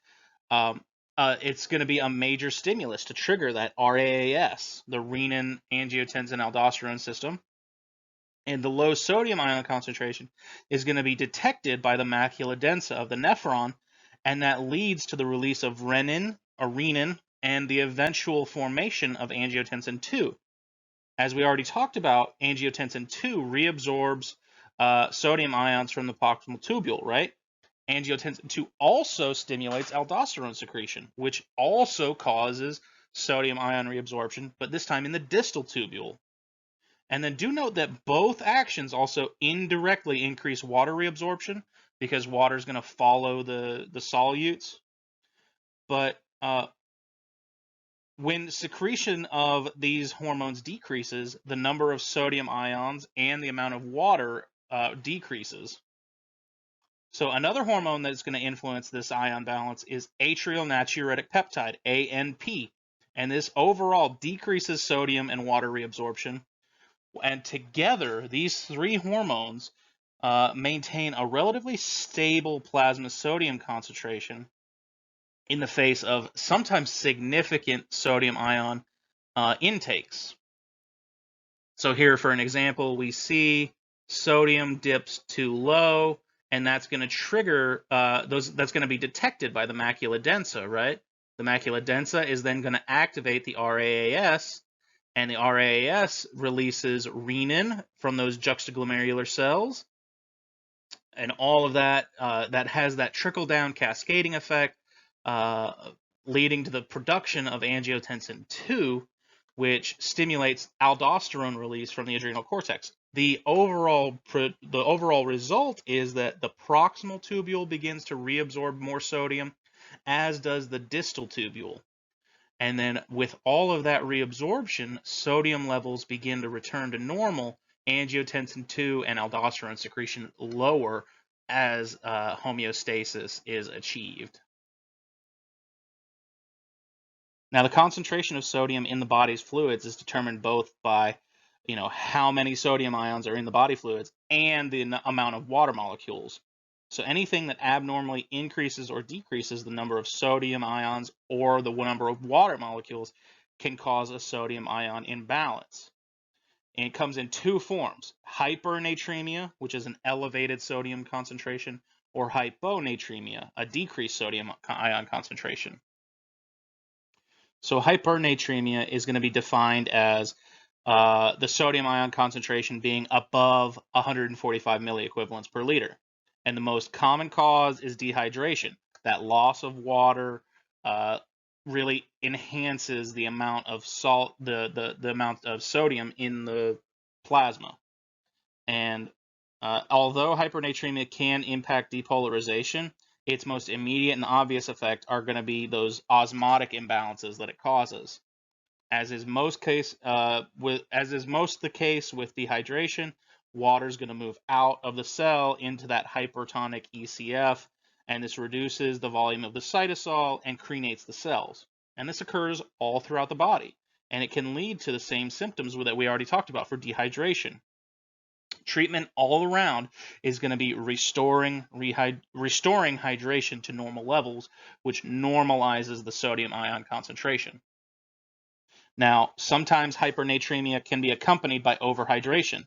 Speaker 1: it's going to be a major stimulus to trigger that RAAS, the renin-angiotensin-aldosterone system. And the low sodium ion concentration is going to be detected by the macula densa of the nephron, and that leads to the release of renin, and the eventual formation of angiotensin II. As we already talked about, angiotensin II reabsorbs sodium ions from the proximal tubule, right? Angiotensin II also stimulates aldosterone secretion, which also causes sodium ion reabsorption, but this time in the distal tubule. And then do note that both actions also indirectly increase water reabsorption, because water is going to follow the solutes. But when secretion of these hormones decreases, the number of sodium ions and the amount of water decreases. So another hormone that's going to influence this ion balance is atrial natriuretic peptide, ANP. And this overall decreases sodium and water reabsorption. And together, these 3 hormones maintain a relatively stable plasma sodium concentration in the face of sometimes significant sodium ion intakes. So here, for an example, we see sodium dips too low, and that's going to trigger that's going to be detected by the macula densa, right? The macula densa is then going to activate the RAAS, and the RAAS releases renin from those juxtaglomerular cells, and all of that that has that trickle down cascading effect, leading to the production of angiotensin II, which stimulates aldosterone release from the adrenal cortex. The overall result is that the proximal tubule begins to reabsorb more sodium, as does the distal tubule. And then with all of that reabsorption, sodium levels begin to return to normal, angiotensin II and aldosterone secretion lower as homeostasis is achieved. Now, the concentration of sodium in the body's fluids is determined both by, how many sodium ions are in the body fluids and the amount of water molecules. So anything that abnormally increases or decreases the number of sodium ions or the number of water molecules can cause a sodium ion imbalance. And it comes in 2 forms: hypernatremia, which is an elevated sodium concentration, or hyponatremia, a decreased sodium ion concentration. So hypernatremia is going to be defined as the sodium ion concentration being above 145 milliequivalents per liter. And the most common cause is dehydration. That loss of water really enhances the amount of salt, the amount of sodium in the plasma. And although hypernatremia can impact depolarization, its most immediate and obvious effect are going to be those osmotic imbalances that it causes. As is most the case with dehydration, water is going to move out of the cell into that hypertonic ECF, and this reduces the volume of the cytosol and crenates the cells. And this occurs all throughout the body, and it can lead to the same symptoms that we already talked about for dehydration. Treatment all around is going to be restoring hydration to normal levels, which normalizes the sodium ion concentration. Now, sometimes hypernatremia can be accompanied by overhydration.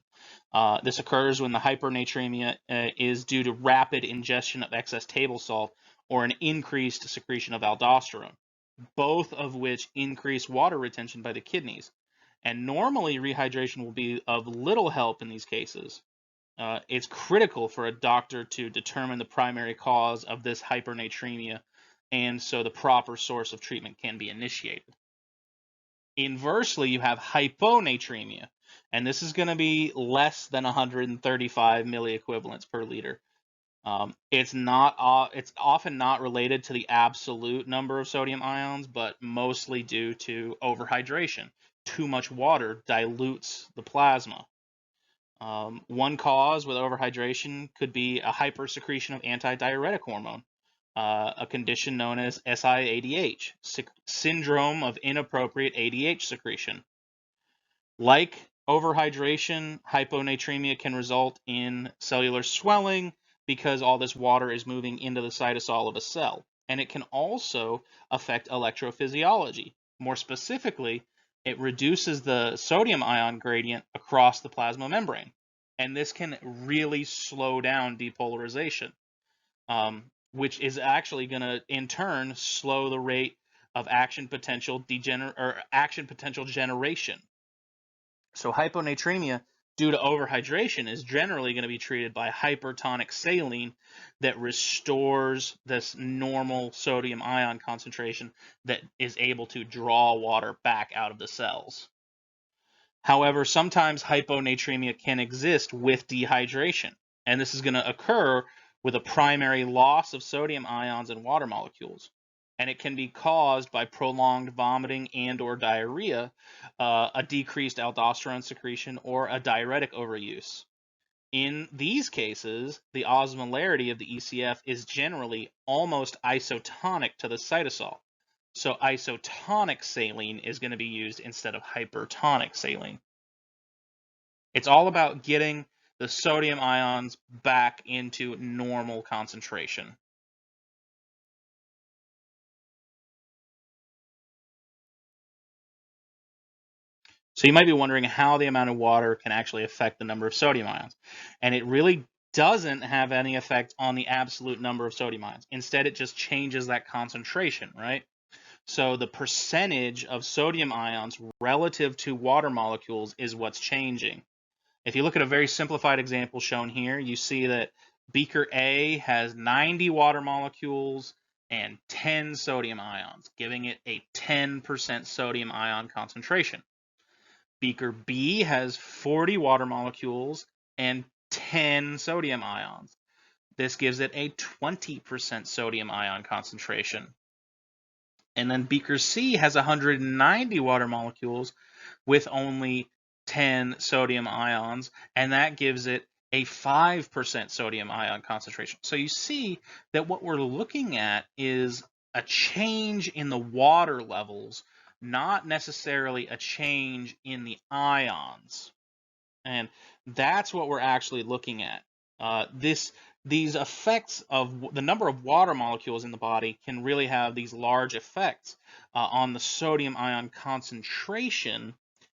Speaker 1: This occurs when the hypernatremia is due to rapid ingestion of excess table salt or an increased secretion of aldosterone, both of which increase water retention by the kidneys. And normally, rehydration will be of little help in these cases. It's critical for a doctor to determine the primary cause of this hypernatremia, and so the proper source of treatment can be initiated. Inversely, you have hyponatremia, and this is going to be less than 135 milliequivalents per liter. It's often not related to the absolute number of sodium ions, but mostly due to overhydration. Too much water dilutes the plasma. One cause with overhydration could be a hypersecretion of antidiuretic hormone, a condition known as SIADH, syndrome of inappropriate ADH secretion. Like overhydration, hyponatremia can result in cellular swelling because all this water is moving into the cytosol of a cell. And it can also affect electrophysiology. More specifically, it reduces the sodium ion gradient across the plasma membrane. And this can really slow down depolarization, which is actually going to, in turn, slow the rate of action potential generation. So hyponatremia due to overhydration is generally going to be treated by hypertonic saline that restores this normal sodium ion concentration that is able to draw water back out of the cells. However, sometimes hyponatremia can exist with dehydration, and this is going to occur with a primary loss of sodium ions and water molecules. And it can be caused by prolonged vomiting and or diarrhea, a decreased aldosterone secretion, or a diuretic overuse. In these cases, the osmolarity of the ECF is generally almost isotonic to the cytosol. So isotonic saline is going to be used instead of hypertonic saline. It's all about getting the sodium ions back into normal concentration. So you might be wondering how the amount of water can actually affect the number of sodium ions. And it really doesn't have any effect on the absolute number of sodium ions. Instead, it just changes that concentration, right? So the percentage of sodium ions relative to water molecules is what's changing. If you look at a very simplified example shown here, you see that beaker A has 90 water molecules and 10 sodium ions, giving it a 10% sodium ion concentration. Beaker B has 40 water molecules and 10 sodium ions. This gives it a 20% sodium ion concentration. And then beaker C has 190 water molecules with only 10 sodium ions, and that gives it a 5% sodium ion concentration. So you see that what we're looking at is a change in the water levels, not necessarily a change in the ions. And that's what we're actually looking at. These effects of the number of water molecules in the body can really have these large effects on the sodium ion concentration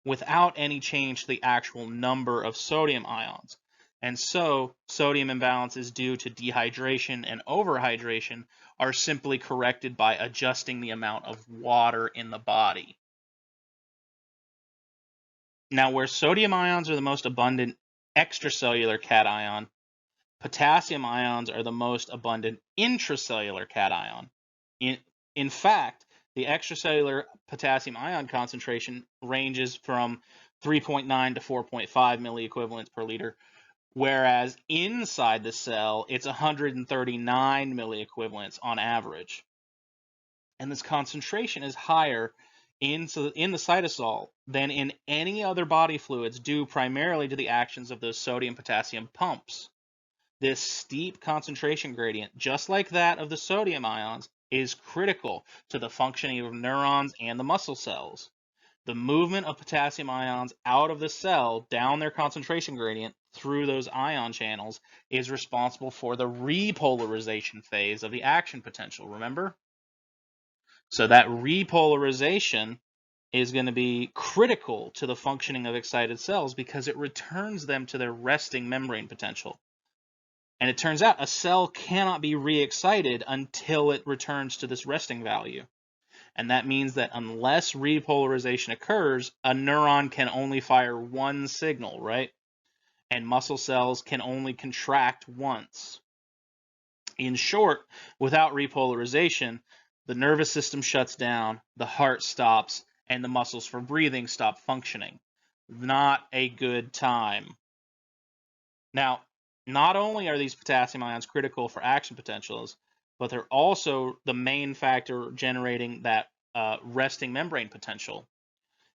Speaker 1: without any change to the actual number of sodium ions. And so sodium imbalances due to dehydration and overhydration are simply corrected by adjusting the amount of water in the body. Now, where sodium ions are the most abundant extracellular cation, potassium ions are the most abundant intracellular cation. In fact, the extracellular potassium ion concentration ranges from 3.9 to 4.5 milliequivalents per liter, whereas inside the cell, it's 139 milliequivalents on average. And this concentration is higher in the cytosol than in any other body fluids, due primarily to the actions of those sodium-potassium pumps. This steep concentration gradient, just like that of the sodium ions, is critical to the functioning of neurons and the muscle cells. The movement of potassium ions out of the cell down their concentration gradient through those ion channels is responsible for the repolarization phase of the action potential, remember? So that repolarization is going to be critical to the functioning of excited cells because it returns them to their resting membrane potential. And it turns out a cell cannot be re-excited until it returns to this resting value. And that means that unless repolarization occurs, a neuron can only fire one signal, right? And muscle cells can only contract once. In short, without repolarization, the nervous system shuts down, the heart stops, and the muscles for breathing stop functioning. Not a good time. Now, not only are these potassium ions critical for action potentials, but they're also the main factor generating that resting membrane potential.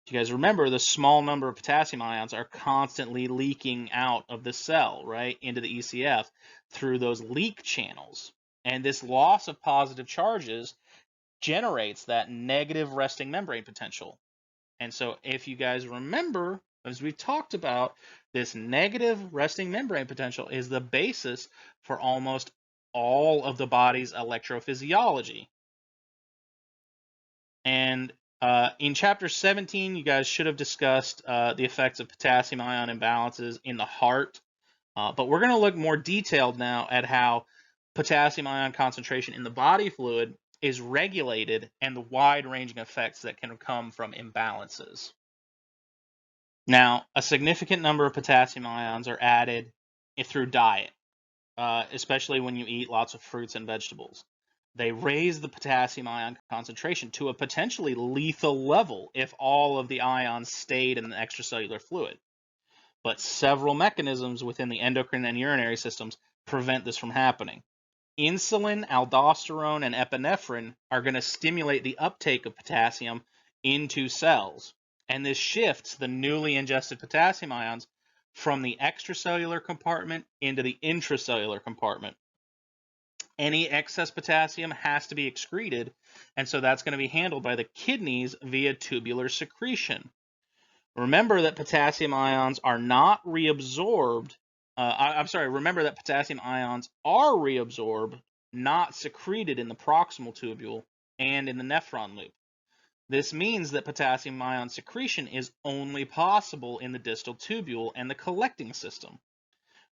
Speaker 1: If you guys remember, the small number of potassium ions are constantly leaking out of the cell, right, into the ECF through those leak channels. And this loss of positive charges generates that negative resting membrane potential. And so if you guys remember, as we've talked about, this negative resting membrane potential is the basis for almost all of the body's electrophysiology. And in chapter 17, you guys should have discussed the effects of potassium ion imbalances in the heart. But we're going to look more detailed now at how potassium ion concentration in the body fluid is regulated and the wide-ranging effects that can come from imbalances. Now, a significant number of potassium ions are added through diet, especially when you eat lots of fruits and vegetables. They raise the potassium ion concentration to a potentially lethal level if all of the ions stayed in the extracellular fluid. But several mechanisms within the endocrine and urinary systems prevent this from happening. Insulin, aldosterone, and epinephrine are going to stimulate the uptake of potassium into cells. And this shifts the newly ingested potassium ions from the extracellular compartment into the intracellular compartment. Any excess potassium has to be excreted, and so that's going to be handled by the kidneys via tubular secretion. Remember that potassium ions are not reabsorbed. Remember that potassium ions are reabsorbed, not secreted in the proximal tubule and in the nephron loop. This means that potassium ion secretion is only possible in the distal tubule and the collecting system,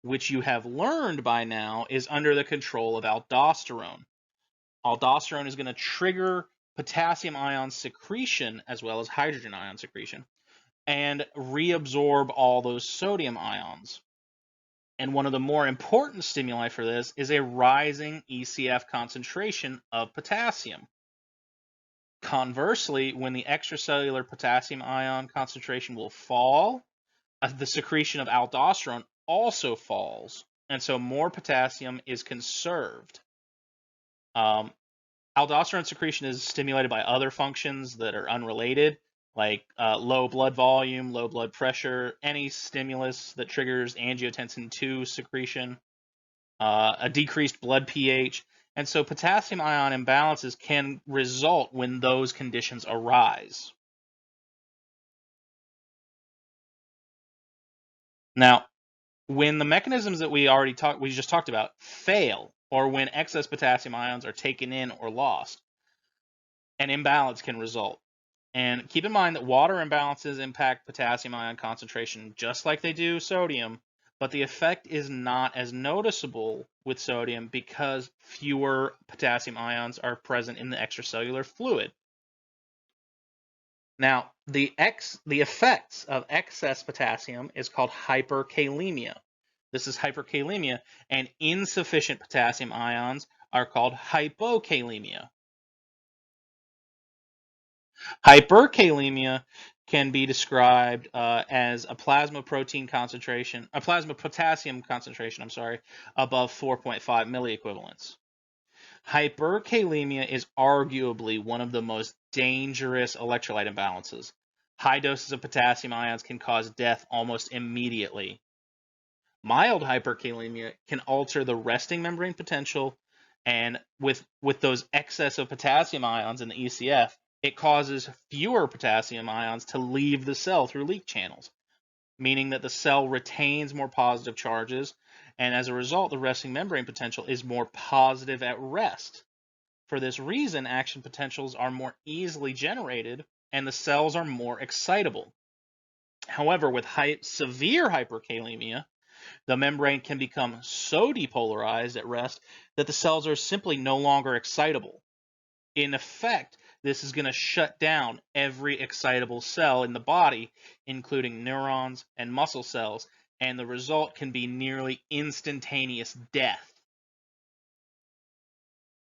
Speaker 1: which you have learned by now is under the control of aldosterone. Aldosterone is going to trigger potassium ion secretion as well as hydrogen ion secretion and reabsorb all those sodium ions. And one of the more important stimuli for this is a rising ECF concentration of potassium. Conversely, when the extracellular potassium ion concentration will fall, the secretion of aldosterone also falls, and so more potassium is conserved. Aldosterone secretion is stimulated by other functions that are unrelated, like low blood volume, low blood pressure, any stimulus that triggers angiotensin II secretion, a decreased blood pH. And so potassium ion imbalances can result when those conditions arise. Now, when the mechanisms that we just talked about fail, or when excess potassium ions are taken in or lost, an imbalance can result. And keep in mind that water imbalances impact potassium ion concentration just like they do sodium, but the effect is not as noticeable with sodium because fewer potassium ions are present in the extracellular fluid. Now, the effects of excess potassium is called hyperkalemia. This is hyperkalemia, and insufficient potassium ions are called hypokalemia. Hyperkalemia can be described as a plasma potassium concentration, above 4.5 milliequivalents. Hyperkalemia is arguably one of the most dangerous electrolyte imbalances. High doses of potassium ions can cause death almost immediately. Mild hyperkalemia can alter the resting membrane potential, and with those excess of potassium ions in the ECF, it causes fewer potassium ions to leave the cell through leak channels, meaning that the cell retains more positive charges, and as a result, the resting membrane potential is more positive at rest. For this reason, action potentials are more easily generated, and the cells are more excitable. However, with severe hyperkalemia, the membrane can become so depolarized at rest that the cells are simply no longer excitable. In effect, this is going to shut down every excitable cell in the body, including neurons and muscle cells, and the result can be nearly instantaneous death.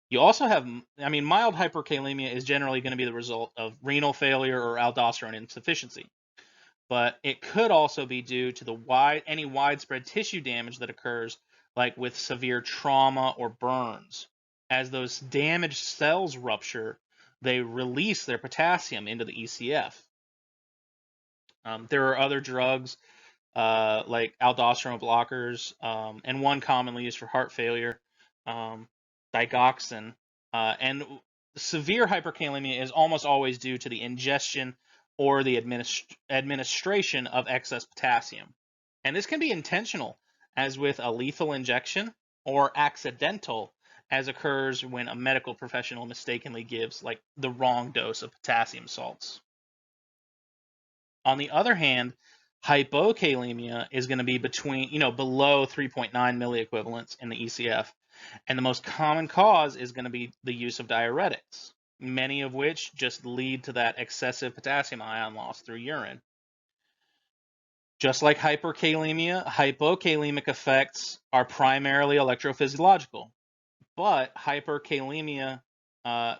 Speaker 1: You also have, mild hyperkalemia is generally going to be the result of renal failure or aldosterone insufficiency. But it could also be due to any widespread tissue damage that occurs, like with severe trauma or burns. As those damaged cells rupture, they release their potassium into the ECF. There are other drugs like aldosterone blockers, and one commonly used for heart failure, digoxin. And severe hyperkalemia is almost always due to the ingestion or the administration of excess potassium. And this can be intentional, as with a lethal injection, or accidental, as occurs when a medical professional mistakenly gives like the wrong dose of potassium salts. On the other hand, hypokalemia is going to be below 3.9 milliequivalents in the ECF, and the most common cause is going to be the use of diuretics, many of which just lead to that excessive potassium ion loss through urine. Just like hyperkalemia, hypokalemic effects are primarily electrophysiological, but hyperkalemia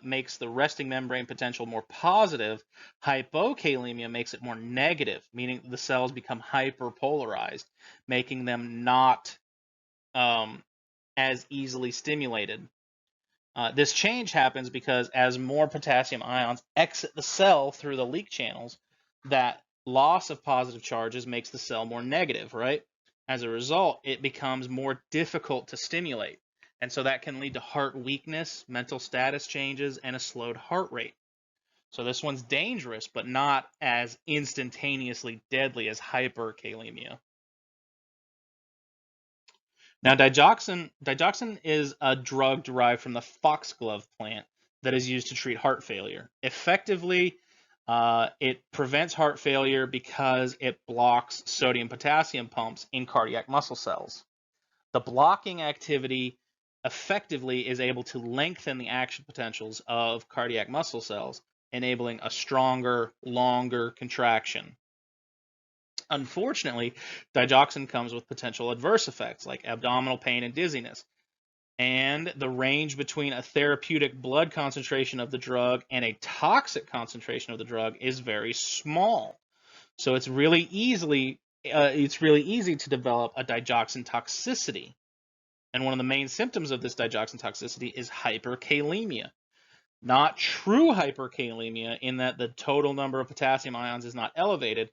Speaker 1: makes the resting membrane potential more positive. Hypokalemia makes it more negative, meaning the cells become hyperpolarized, making them not as easily stimulated. This change happens because as more potassium ions exit the cell through the leak channels, that loss of positive charges makes the cell more negative, right? As a result, it becomes more difficult to stimulate. And so that can lead to heart weakness, mental status changes, and a slowed heart rate. So this one's dangerous, but not as instantaneously deadly as hyperkalemia. Now, digoxin is a drug derived from the foxglove plant that is used to treat heart failure. Effectively, it prevents heart failure because it blocks sodium-potassium pumps in cardiac muscle cells. The blocking activity effectively is able to lengthen the action potentials of cardiac muscle cells, enabling a stronger, longer contraction. Unfortunately, digoxin comes with potential adverse effects like abdominal pain and dizziness. And the range between a therapeutic blood concentration of the drug and a toxic concentration of the drug is very small. So it's really easy to develop a digoxin toxicity. And one of the main symptoms of this digoxin toxicity is hyperkalemia. Not true hyperkalemia in that the total number of potassium ions is not elevated,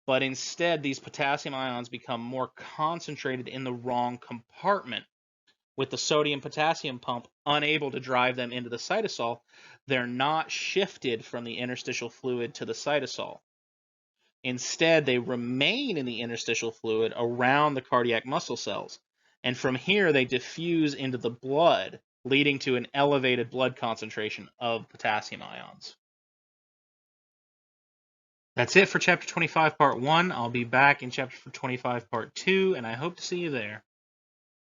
Speaker 1: but instead these potassium ions become more concentrated in the wrong compartment. With the sodium-potassium pump unable to drive them into the cytosol, they're not shifted from the interstitial fluid to the cytosol. Instead, they remain in the interstitial fluid around the cardiac muscle cells, and from here they diffuse into the blood, leading to an elevated blood concentration of potassium ions. That's it for Chapter 25, Part 1. I'll be back in Chapter 25, Part 2, and I hope to see you there.